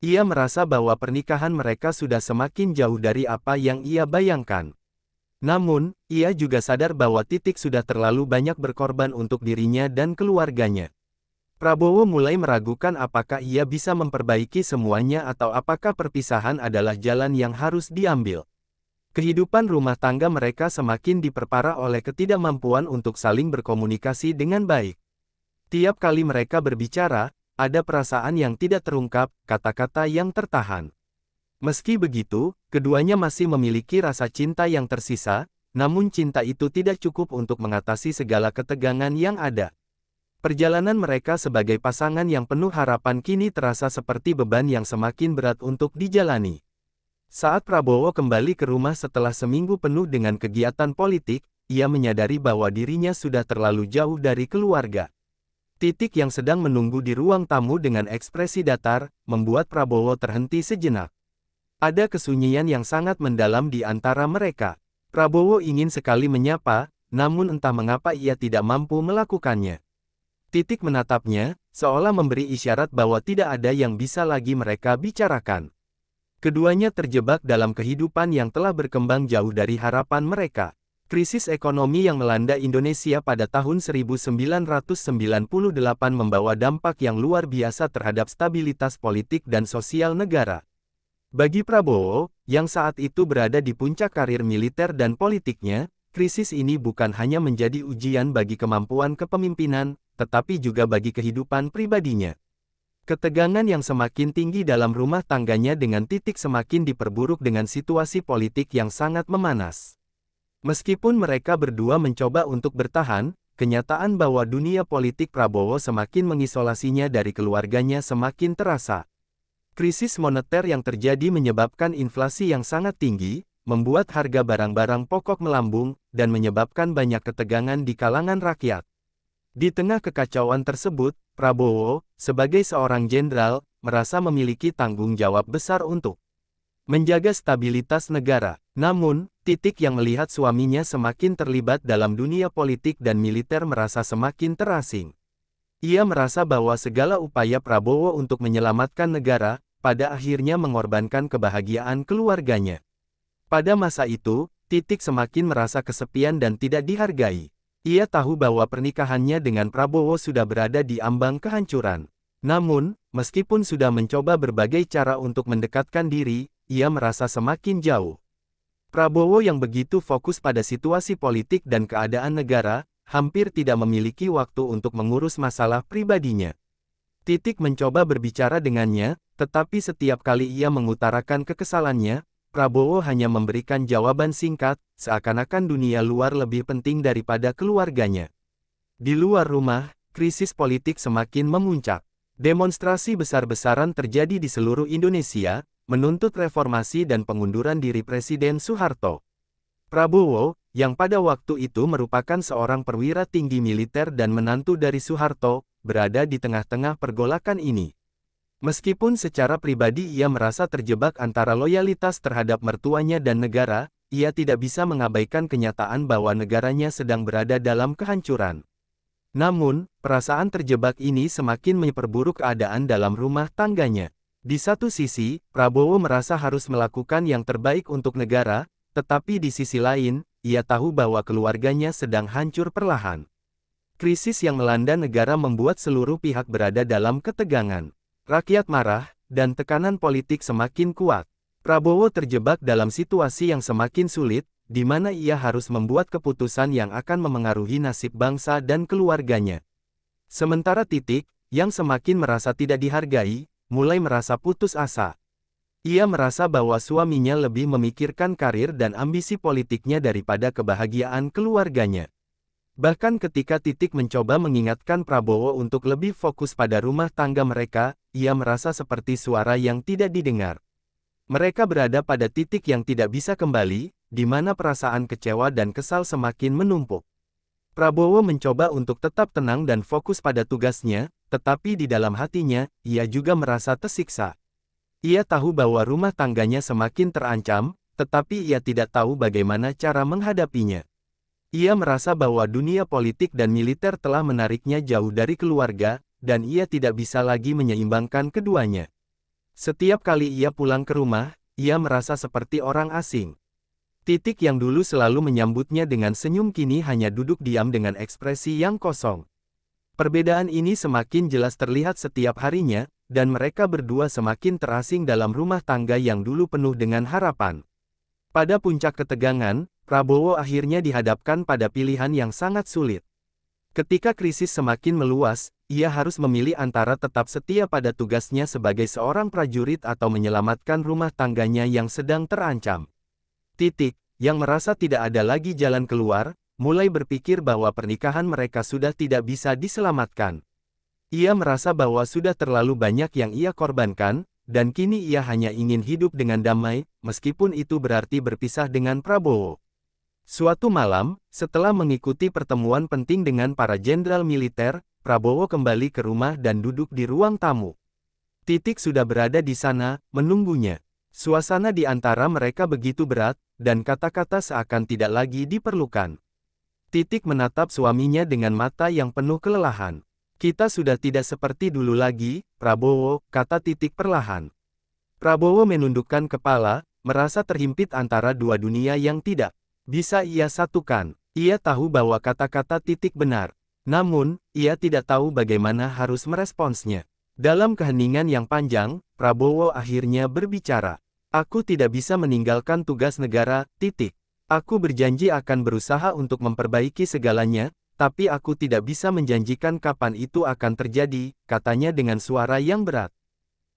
Speaker 3: Ia merasa bahwa pernikahan mereka sudah semakin jauh dari apa yang ia bayangkan. Namun, ia juga sadar bahwa Titik sudah terlalu banyak berkorban untuk dirinya dan keluarganya. Prabowo mulai meragukan apakah ia bisa memperbaiki semuanya atau apakah perpisahan adalah jalan yang harus diambil. Kehidupan rumah tangga mereka semakin diperparah oleh ketidakmampuan untuk saling berkomunikasi dengan baik. Tiap kali mereka berbicara, ada perasaan yang tidak terungkap, kata-kata yang tertahan. Meski begitu, keduanya masih memiliki rasa cinta yang tersisa, namun cinta itu tidak cukup untuk mengatasi segala ketegangan yang ada. Perjalanan mereka sebagai pasangan yang penuh harapan kini terasa seperti beban yang semakin berat untuk dijalani. Saat Prabowo kembali ke rumah setelah seminggu penuh dengan kegiatan politik, ia menyadari bahwa dirinya sudah terlalu jauh dari keluarga. Titik yang sedang menunggu di ruang tamu dengan ekspresi datar, membuat Prabowo terhenti sejenak. Ada kesunyian yang sangat mendalam di antara mereka. Prabowo ingin sekali menyapa, namun entah mengapa ia tidak mampu melakukannya. Titik menatapnya, seolah memberi isyarat bahwa tidak ada yang bisa lagi mereka bicarakan. Keduanya terjebak dalam kehidupan yang telah berkembang jauh dari harapan mereka. Krisis ekonomi yang melanda Indonesia pada tahun 1998 membawa dampak yang luar biasa terhadap stabilitas politik dan sosial negara. Bagi Prabowo, yang saat itu berada di puncak karir militer dan politiknya, krisis ini bukan hanya menjadi ujian bagi kemampuan kepemimpinan, tetapi juga bagi kehidupan pribadinya. Ketegangan yang semakin tinggi dalam rumah tangganya dengan Titik semakin diperburuk dengan situasi politik yang sangat memanas. Meskipun mereka berdua mencoba untuk bertahan, kenyataan bahwa dunia politik Prabowo semakin mengisolasinya dari keluarganya semakin terasa. Krisis moneter yang terjadi menyebabkan inflasi yang sangat tinggi, membuat harga barang-barang pokok melambung, dan menyebabkan banyak ketegangan di kalangan rakyat. Di tengah kekacauan tersebut, Prabowo, sebagai seorang jenderal, merasa memiliki tanggung jawab besar untuk menjaga stabilitas negara. Namun, Titik yang melihat suaminya semakin terlibat dalam dunia politik dan militer merasa semakin terasing. Ia merasa bahwa segala upaya Prabowo untuk menyelamatkan negara, pada akhirnya mengorbankan kebahagiaan keluarganya. Pada masa itu, Titik semakin merasa kesepian dan tidak dihargai. Ia tahu bahwa pernikahannya dengan Prabowo sudah berada di ambang kehancuran. Namun, meskipun sudah mencoba berbagai cara untuk mendekatkan diri, ia merasa semakin jauh. Prabowo yang begitu fokus pada situasi politik dan keadaan negara, hampir tidak memiliki waktu untuk mengurus masalah pribadinya. Titik mencoba berbicara dengannya, tetapi setiap kali ia mengutarakan kekesalannya, Prabowo hanya memberikan jawaban singkat, seakan-akan dunia luar lebih penting daripada keluarganya. Di luar rumah, krisis politik semakin memuncak. Demonstrasi besar-besaran terjadi di seluruh Indonesia, menuntut reformasi dan pengunduran diri Presiden Soeharto. Prabowo, yang pada waktu itu merupakan seorang perwira tinggi militer dan menantu dari Soeharto, berada di tengah-tengah pergolakan ini. Meskipun secara pribadi ia merasa terjebak antara loyalitas terhadap mertuanya dan negara, ia tidak bisa mengabaikan kenyataan bahwa negaranya sedang berada dalam kehancuran. Namun, perasaan terjebak ini semakin memperburuk keadaan dalam rumah tangganya. Di satu sisi, Prabowo merasa harus melakukan yang terbaik untuk negara, tetapi di sisi lain, ia tahu bahwa keluarganya sedang hancur perlahan. Krisis yang melanda negara membuat seluruh pihak berada dalam ketegangan. Rakyat marah, dan tekanan politik semakin kuat. Prabowo terjebak dalam situasi yang semakin sulit, di mana ia harus membuat keputusan yang akan memengaruhi nasib bangsa dan keluarganya. Sementara Titik, yang semakin merasa tidak dihargai, mulai merasa putus asa. Ia merasa bahwa suaminya lebih memikirkan karir dan ambisi politiknya daripada kebahagiaan keluarganya. Bahkan ketika Titik mencoba mengingatkan Prabowo untuk lebih fokus pada rumah tangga mereka, ia merasa seperti suara yang tidak didengar. Mereka berada pada titik yang tidak bisa kembali, di mana perasaan kecewa dan kesal semakin menumpuk. Prabowo mencoba untuk tetap tenang dan fokus pada tugasnya, tetapi di dalam hatinya, ia juga merasa tersiksa. Ia tahu bahwa rumah tangganya semakin terancam, tetapi ia tidak tahu bagaimana cara menghadapinya. Ia merasa bahwa dunia politik dan militer telah menariknya jauh dari keluarga, dan ia tidak bisa lagi menyeimbangkan keduanya. Setiap kali ia pulang ke rumah, ia merasa seperti orang asing. Titik yang dulu selalu menyambutnya dengan senyum kini hanya duduk diam dengan ekspresi yang kosong. Perbedaan ini semakin jelas terlihat setiap harinya, dan mereka berdua semakin terasing dalam rumah tangga yang dulu penuh dengan harapan. Pada puncak ketegangan, Prabowo akhirnya dihadapkan pada pilihan yang sangat sulit. Ketika krisis semakin meluas, ia harus memilih antara tetap setia pada tugasnya sebagai seorang prajurit atau menyelamatkan rumah tangganya yang sedang terancam. Yang merasa tidak ada lagi jalan keluar, mulai berpikir bahwa pernikahan mereka sudah tidak bisa diselamatkan. Ia merasa bahwa sudah terlalu banyak yang ia korbankan, dan kini ia hanya ingin hidup dengan damai, meskipun itu berarti berpisah dengan Prabowo. Suatu malam, setelah mengikuti pertemuan penting dengan para jenderal militer, Prabowo kembali ke rumah dan duduk di ruang tamu. Sudah berada di sana, menunggunya. Suasana di antara mereka begitu berat, dan kata-kata seakan tidak lagi diperlukan. Menatap suaminya dengan mata yang penuh kelelahan. Kita sudah tidak seperti dulu lagi, Prabowo, kata perlahan. Prabowo menundukkan kepala, merasa terhimpit antara dua dunia yang tidak bisa ia satukan. Ia tahu bahwa kata-kata benar. Namun, ia tidak tahu bagaimana harus meresponsnya. Dalam keheningan yang panjang, Prabowo akhirnya berbicara. Aku tidak bisa meninggalkan tugas negara, Aku berjanji akan berusaha untuk memperbaiki segalanya, tapi aku tidak bisa menjanjikan kapan itu akan terjadi, katanya dengan suara yang berat.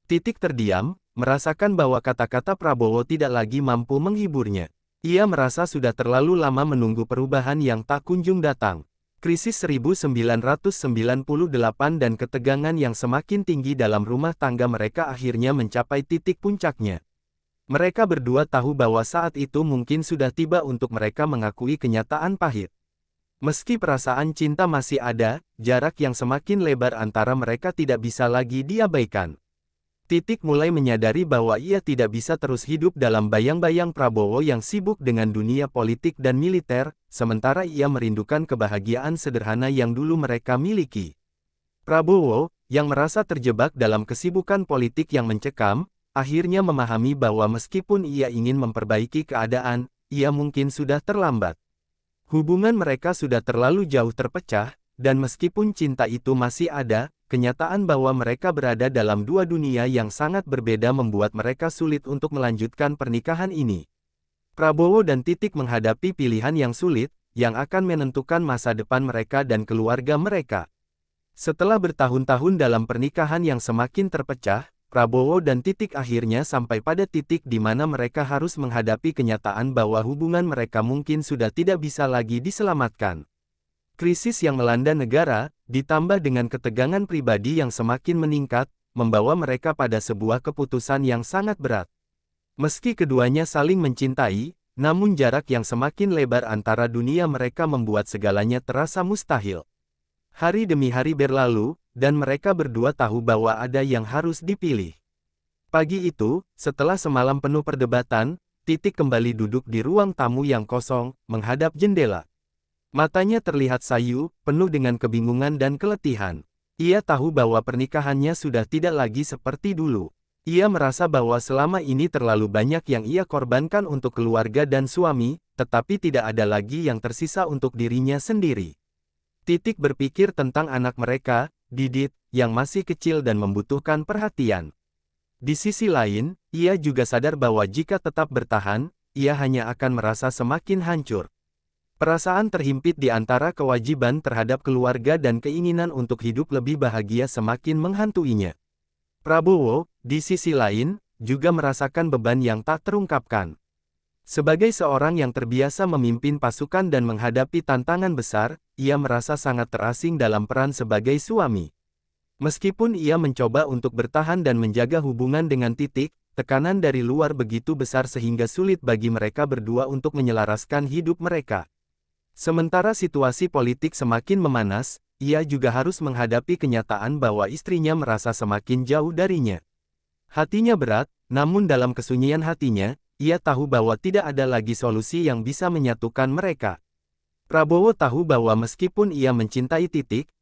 Speaker 3: Terdiam, merasakan bahwa kata-kata Prabowo tidak lagi mampu menghiburnya. Ia merasa sudah terlalu lama menunggu perubahan yang tak kunjung datang. Krisis 1998 dan ketegangan yang semakin tinggi dalam rumah tangga mereka akhirnya mencapai titik puncaknya. Mereka berdua tahu bahwa saat itu mungkin sudah tiba untuk mereka mengakui kenyataan pahit. Meski perasaan cinta masih ada, jarak yang semakin lebar antara mereka tidak bisa lagi diabaikan. Mulai menyadari bahwa ia tidak bisa terus hidup dalam bayang-bayang Prabowo yang sibuk dengan dunia politik dan militer, sementara ia merindukan kebahagiaan sederhana yang dulu mereka miliki. Prabowo, yang merasa terjebak dalam kesibukan politik yang mencekam, akhirnya memahami bahwa meskipun ia ingin memperbaiki keadaan, ia mungkin sudah terlambat. Hubungan mereka sudah terlalu jauh terpecah, dan meskipun cinta itu masih ada, kenyataan bahwa mereka berada dalam dua dunia yang sangat berbeda membuat mereka sulit untuk melanjutkan pernikahan ini. Prabowo dan menghadapi pilihan yang sulit, yang akan menentukan masa depan mereka dan keluarga mereka. Setelah bertahun-tahun dalam pernikahan yang semakin terpecah, Prabowo dan akhirnya sampai pada titik di mana mereka harus menghadapi kenyataan bahwa hubungan mereka mungkin sudah tidak bisa lagi diselamatkan. Krisis yang melanda negara, ditambah dengan ketegangan pribadi yang semakin meningkat, membawa mereka pada sebuah keputusan yang sangat berat. Meski keduanya saling mencintai, namun jarak yang semakin lebar antara dunia mereka membuat segalanya terasa mustahil. Hari demi hari berlalu, dan mereka berdua tahu bahwa ada yang harus dipilih. Pagi itu, setelah semalam penuh perdebatan, kembali duduk di ruang tamu yang kosong, menghadap jendela. Matanya terlihat sayu, penuh dengan kebingungan dan keletihan. Ia tahu bahwa pernikahannya sudah tidak lagi seperti dulu. Ia merasa bahwa selama ini terlalu banyak yang ia korbankan untuk keluarga dan suami, tetapi tidak ada lagi yang tersisa untuk dirinya sendiri. Berpikir tentang anak mereka, Didit, yang masih kecil dan membutuhkan perhatian. Di sisi lain, ia juga sadar bahwa jika tetap bertahan, ia hanya akan merasa semakin hancur. Perasaan terhimpit di antara kewajiban terhadap keluarga dan keinginan untuk hidup lebih bahagia semakin menghantuinya. Prabowo, di sisi lain, juga merasakan beban yang tak terungkapkan. Sebagai seorang yang terbiasa memimpin pasukan dan menghadapi tantangan besar, ia merasa sangat terasing dalam peran sebagai suami. Meskipun ia mencoba untuk bertahan dan menjaga hubungan dengan tekanan dari luar begitu besar sehingga sulit bagi mereka berdua untuk menyelaraskan hidup mereka. Sementara situasi politik semakin memanas, ia juga harus menghadapi kenyataan bahwa istrinya merasa semakin jauh darinya. Hatinya berat, namun dalam kesunyian hatinya, ia tahu bahwa tidak ada lagi solusi yang bisa menyatukan mereka. Prabowo tahu bahwa meskipun ia mencintai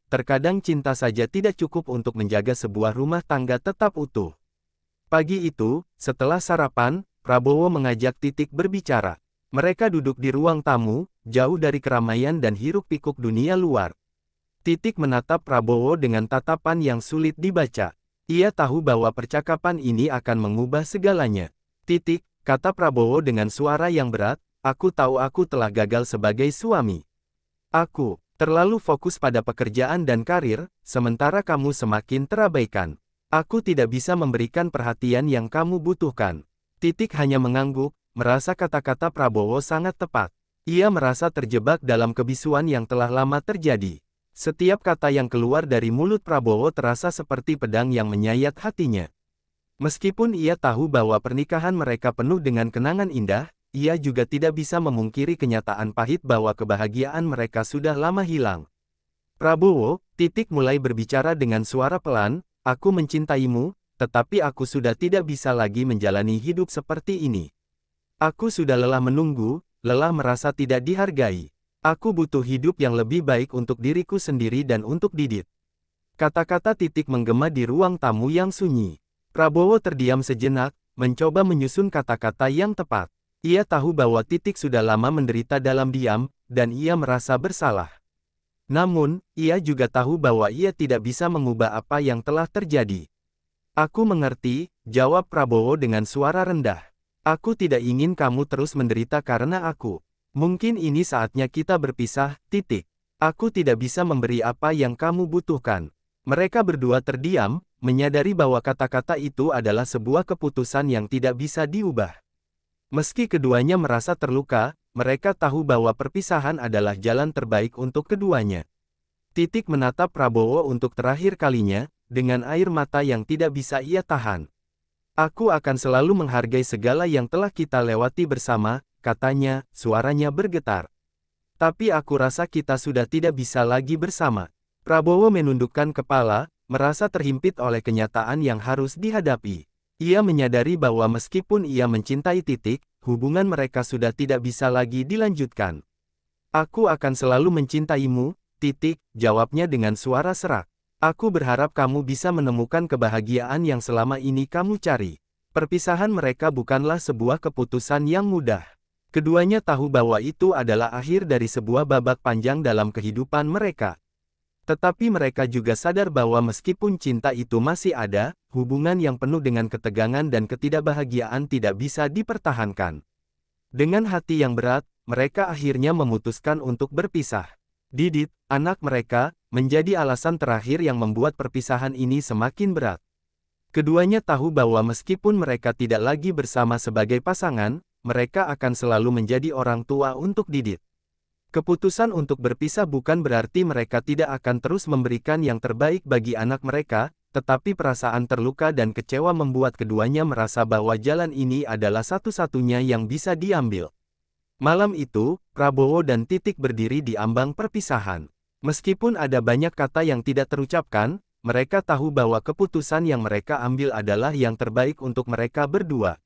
Speaker 3: terkadang cinta saja tidak cukup untuk menjaga sebuah rumah tangga tetap utuh. Pagi itu, setelah sarapan, Prabowo mengajak berbicara. Mereka duduk di ruang tamu, jauh dari keramaian dan hiruk-pikuk dunia luar. Titik menatap Prabowo dengan tatapan yang sulit dibaca. Ia tahu bahwa percakapan ini akan mengubah segalanya. Titik, kata Prabowo dengan suara yang berat, aku tahu aku telah gagal sebagai suami. Aku terlalu fokus pada pekerjaan dan karir, sementara kamu semakin terabaikan. Aku tidak bisa memberikan perhatian yang kamu butuhkan. Titik hanya mengangguk, merasa kata-kata Prabowo sangat tepat. Ia merasa terjebak dalam kebisuan yang telah lama terjadi. Setiap kata yang keluar dari mulut Prabowo terasa seperti pedang yang menyayat hatinya. Meskipun ia tahu bahwa pernikahan mereka penuh dengan kenangan indah, ia juga tidak bisa memungkiri kenyataan pahit bahwa kebahagiaan mereka sudah lama hilang. Prabowo, Titik mulai berbicara dengan suara pelan, aku mencintaimu, tetapi aku sudah tidak bisa lagi menjalani hidup seperti ini. Aku sudah lelah menunggu, lelah merasa tidak dihargai. Aku butuh hidup yang lebih baik untuk diriku sendiri dan untuk Didit. Kata-kata Titik menggema di ruang tamu yang sunyi. Prabowo terdiam sejenak, mencoba menyusun kata-kata yang tepat. Ia tahu bahwa Titik sudah lama menderita dalam diam, dan ia merasa bersalah. Namun, ia juga tahu bahwa ia tidak bisa mengubah apa yang telah terjadi. Aku mengerti, jawab Prabowo dengan suara rendah. Aku tidak ingin kamu terus menderita karena aku. Mungkin ini saatnya kita berpisah, Titik. Aku tidak bisa memberi apa yang kamu butuhkan. Mereka berdua terdiam, menyadari bahwa kata-kata itu adalah sebuah keputusan yang tidak bisa diubah. Meski keduanya merasa terluka, mereka tahu bahwa perpisahan adalah jalan terbaik untuk keduanya. Titik menatap Prabowo untuk terakhir kalinya, dengan air mata yang tidak bisa ia tahan. Aku akan selalu menghargai segala yang telah kita lewati bersama, katanya, suaranya bergetar. Tapi aku rasa kita sudah tidak bisa lagi bersama. Prabowo menundukkan kepala, merasa terhimpit oleh kenyataan yang harus dihadapi. Ia menyadari bahwa meskipun ia mencintai Titik, hubungan mereka sudah tidak bisa lagi dilanjutkan. Aku akan selalu mencintaimu, Titik, jawabnya dengan suara serak. Aku berharap kamu bisa menemukan kebahagiaan yang selama ini kamu cari. Perpisahan mereka bukanlah sebuah keputusan yang mudah. Keduanya tahu bahwa itu adalah akhir dari sebuah babak panjang dalam kehidupan mereka. Tetapi mereka juga sadar bahwa meskipun cinta itu masih ada, hubungan yang penuh dengan ketegangan dan ketidakbahagiaan tidak bisa dipertahankan. Dengan hati yang berat, mereka akhirnya memutuskan untuk berpisah. Didit, anak mereka, menjadi alasan terakhir yang membuat perpisahan ini semakin berat. Keduanya tahu bahwa meskipun mereka tidak lagi bersama sebagai pasangan, mereka akan selalu menjadi orang tua untuk Didit. Keputusan untuk berpisah bukan berarti mereka tidak akan terus memberikan yang terbaik bagi anak mereka, tetapi perasaan terluka dan kecewa membuat keduanya merasa bahwa jalan ini adalah satu-satunya yang bisa diambil. Malam itu, Prabowo dan Titik berdiri di ambang perpisahan. Meskipun ada banyak kata yang tidak terucapkan, mereka tahu bahwa keputusan yang mereka ambil adalah yang terbaik untuk mereka berdua.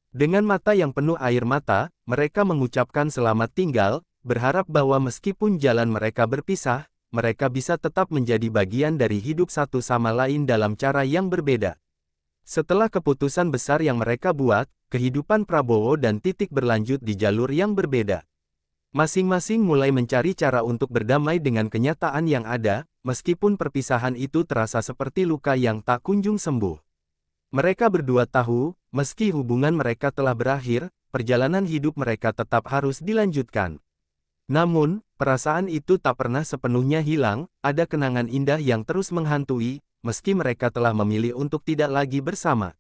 Speaker 3: Dengan mata yang penuh air mata, mereka mengucapkan selamat tinggal, berharap bahwa meskipun jalan mereka berpisah, mereka bisa tetap menjadi bagian dari hidup satu sama lain dalam cara yang berbeda. Setelah keputusan besar yang mereka buat, kehidupan Prabowo dan Titik berlanjut di jalur yang berbeda. Masing-masing mulai mencari cara untuk berdamai dengan kenyataan yang ada, meskipun perpisahan itu terasa seperti luka yang tak kunjung sembuh. Mereka berdua tahu, meski hubungan mereka telah berakhir, perjalanan hidup mereka tetap harus dilanjutkan. Namun, perasaan itu tak pernah sepenuhnya hilang, ada kenangan indah yang terus menghantui, meski mereka telah memilih untuk tidak lagi bersama.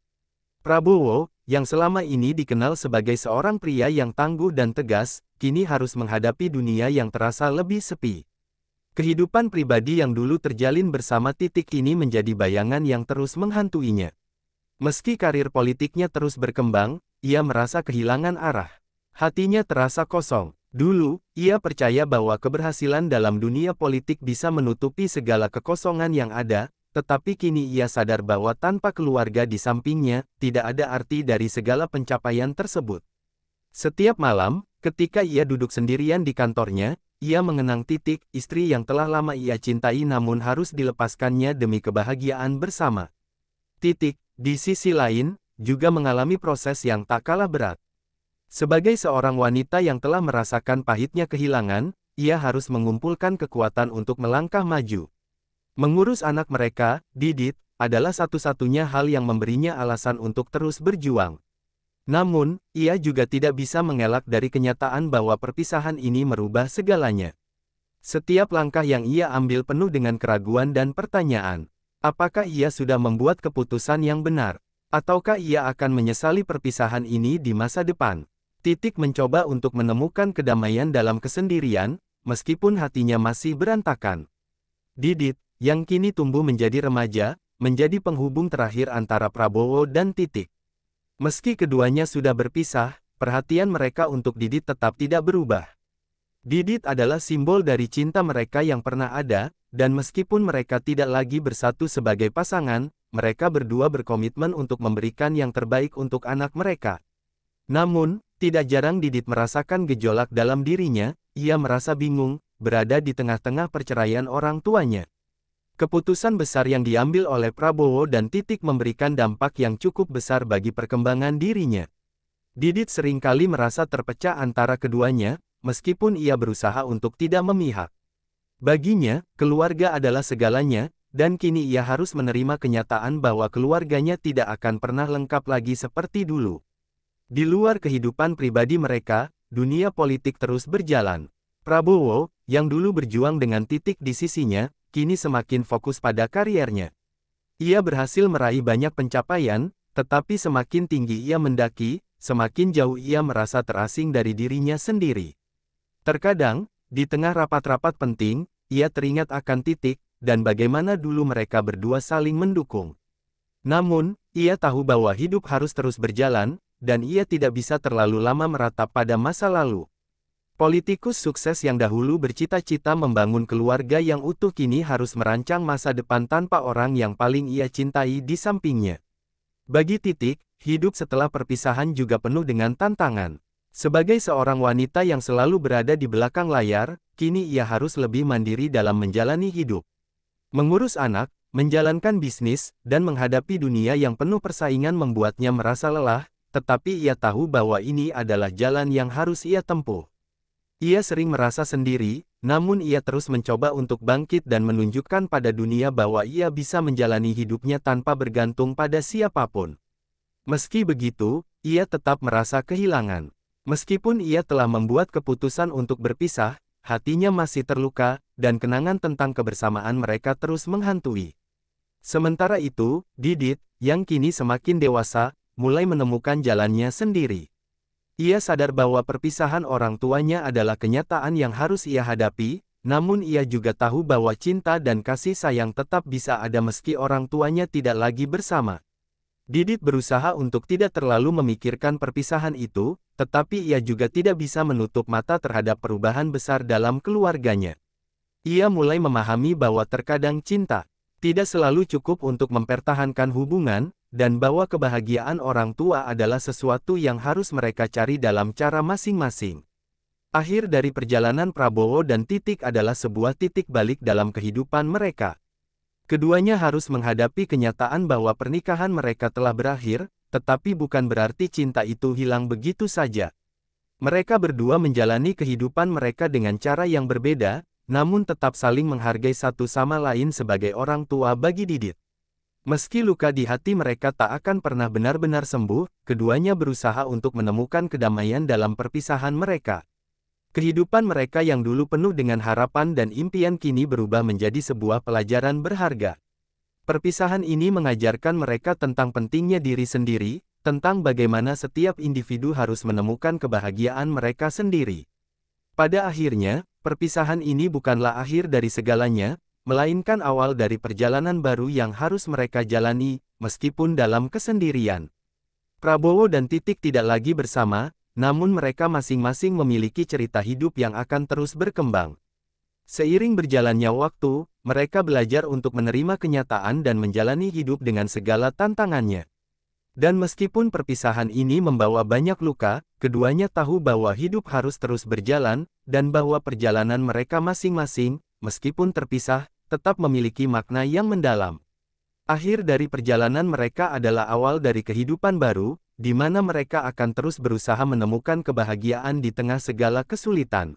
Speaker 3: Prabowo, yang selama ini dikenal sebagai seorang pria yang tangguh dan tegas, kini harus menghadapi dunia yang terasa lebih sepi. Kehidupan pribadi yang dulu terjalin bersama Titik ini menjadi bayangan yang terus menghantuinya. Meski karir politiknya terus berkembang, ia merasa kehilangan arah. Hatinya terasa kosong. Dulu, ia percaya bahwa keberhasilan dalam dunia politik bisa menutupi segala kekosongan yang ada, tetapi kini ia sadar bahwa tanpa keluarga di sampingnya, tidak ada arti dari segala pencapaian tersebut. Setiap malam, ketika ia duduk sendirian di kantornya, ia mengenang Titik, istri yang telah lama ia cintai namun harus dilepaskannya demi kebahagiaan bersama. Titik, di sisi lain, juga mengalami proses yang tak kalah berat. Sebagai seorang wanita yang telah merasakan pahitnya kehilangan, ia harus mengumpulkan kekuatan untuk melangkah maju. Mengurus anak mereka, Didit, adalah satu-satunya hal yang memberinya alasan untuk terus berjuang. Namun, ia juga tidak bisa mengelak dari kenyataan bahwa perpisahan ini merubah segalanya. Setiap langkah yang ia ambil penuh dengan keraguan dan pertanyaan. Apakah ia sudah membuat keputusan yang benar? Ataukah ia akan menyesali perpisahan ini di masa depan? Titik mencoba untuk menemukan kedamaian dalam kesendirian, meskipun hatinya masih berantakan. Didit, yang kini tumbuh menjadi remaja, menjadi penghubung terakhir antara Prabowo dan Titik. Meski keduanya sudah berpisah, perhatian mereka untuk Didit tetap tidak berubah. Didit adalah simbol dari cinta mereka yang pernah ada, dan meskipun mereka tidak lagi bersatu sebagai pasangan, mereka berdua berkomitmen untuk memberikan yang terbaik untuk anak mereka. Namun, tidak jarang Didit merasakan gejolak dalam dirinya, ia merasa bingung, berada di tengah-tengah perceraian orang tuanya. Keputusan besar yang diambil oleh Prabowo dan Titik memberikan dampak yang cukup besar bagi perkembangan dirinya. Didit seringkali merasa terpecah antara keduanya, meskipun ia berusaha untuk tidak memihak. Baginya, keluarga adalah segalanya, dan kini ia harus menerima kenyataan bahwa keluarganya tidak akan pernah lengkap lagi seperti dulu. Di luar kehidupan pribadi mereka, dunia politik terus berjalan. Prabowo, yang dulu berjuang dengan Titik di sisinya, kini semakin fokus pada kariernya. Ia berhasil meraih banyak pencapaian, tetapi semakin tinggi ia mendaki, semakin jauh ia merasa terasing dari dirinya sendiri. Terkadang, di tengah rapat-rapat penting, ia teringat akan Titik, dan bagaimana dulu mereka berdua saling mendukung. Namun, ia tahu bahwa hidup harus terus berjalan, dan ia tidak bisa terlalu lama meratap pada masa lalu. Politikus sukses yang dahulu bercita-cita membangun keluarga yang utuh kini harus merancang masa depan tanpa orang yang paling ia cintai di sampingnya. Bagi Titik, hidup setelah perpisahan juga penuh dengan tantangan. Sebagai seorang wanita yang selalu berada di belakang layar, kini ia harus lebih mandiri dalam menjalani hidup. Mengurus anak, menjalankan bisnis, dan menghadapi dunia yang penuh persaingan membuatnya merasa lelah, tetapi ia tahu bahwa ini adalah jalan yang harus ia tempuh. Ia sering merasa sendiri, namun ia terus mencoba untuk bangkit dan menunjukkan pada dunia bahwa ia bisa menjalani hidupnya tanpa bergantung pada siapapun. Meski begitu, ia tetap merasa kehilangan. Meskipun ia telah membuat keputusan untuk berpisah, hatinya masih terluka, dan kenangan tentang kebersamaan mereka terus menghantui. Sementara itu, Didit, yang kini semakin dewasa, mulai menemukan jalannya sendiri. Ia sadar bahwa perpisahan orang tuanya adalah kenyataan yang harus ia hadapi, namun ia juga tahu bahwa cinta dan kasih sayang tetap bisa ada meski orang tuanya tidak lagi bersama. Didit berusaha untuk tidak terlalu memikirkan perpisahan itu, tetapi ia juga tidak bisa menutup mata terhadap perubahan besar dalam keluarganya. Ia mulai memahami bahwa terkadang cinta tidak selalu cukup untuk mempertahankan hubungan, dan bahwa kebahagiaan orang tua adalah sesuatu yang harus mereka cari dalam cara masing-masing. Akhir dari perjalanan Prabowo dan Titik adalah sebuah titik balik dalam kehidupan mereka. Keduanya harus menghadapi kenyataan bahwa pernikahan mereka telah berakhir, tetapi bukan berarti cinta itu hilang begitu saja. Mereka berdua menjalani kehidupan mereka dengan cara yang berbeda, namun tetap saling menghargai satu sama lain sebagai orang tua bagi Didit. Meski luka di hati mereka tak akan pernah benar-benar sembuh, keduanya berusaha untuk menemukan kedamaian dalam perpisahan mereka. Kehidupan mereka yang dulu penuh dengan harapan dan impian kini berubah menjadi sebuah pelajaran berharga. Perpisahan ini mengajarkan mereka tentang pentingnya diri sendiri, tentang bagaimana setiap individu harus menemukan kebahagiaan mereka sendiri. Pada akhirnya, perpisahan ini bukanlah akhir dari segalanya, melainkan awal dari perjalanan baru yang harus mereka jalani, meskipun dalam kesendirian. Prabowo dan Titik tidak lagi bersama, namun mereka masing-masing memiliki cerita hidup yang akan terus berkembang. Seiring berjalannya waktu, mereka belajar untuk menerima kenyataan dan menjalani hidup dengan segala tantangannya. Dan meskipun perpisahan ini membawa banyak luka, keduanya tahu bahwa hidup harus terus berjalan, dan bahwa perjalanan mereka masing-masing, meskipun terpisah, tetap memiliki makna yang mendalam. Akhir dari perjalanan mereka adalah awal dari kehidupan baru, di mana mereka akan terus berusaha menemukan kebahagiaan di tengah segala kesulitan.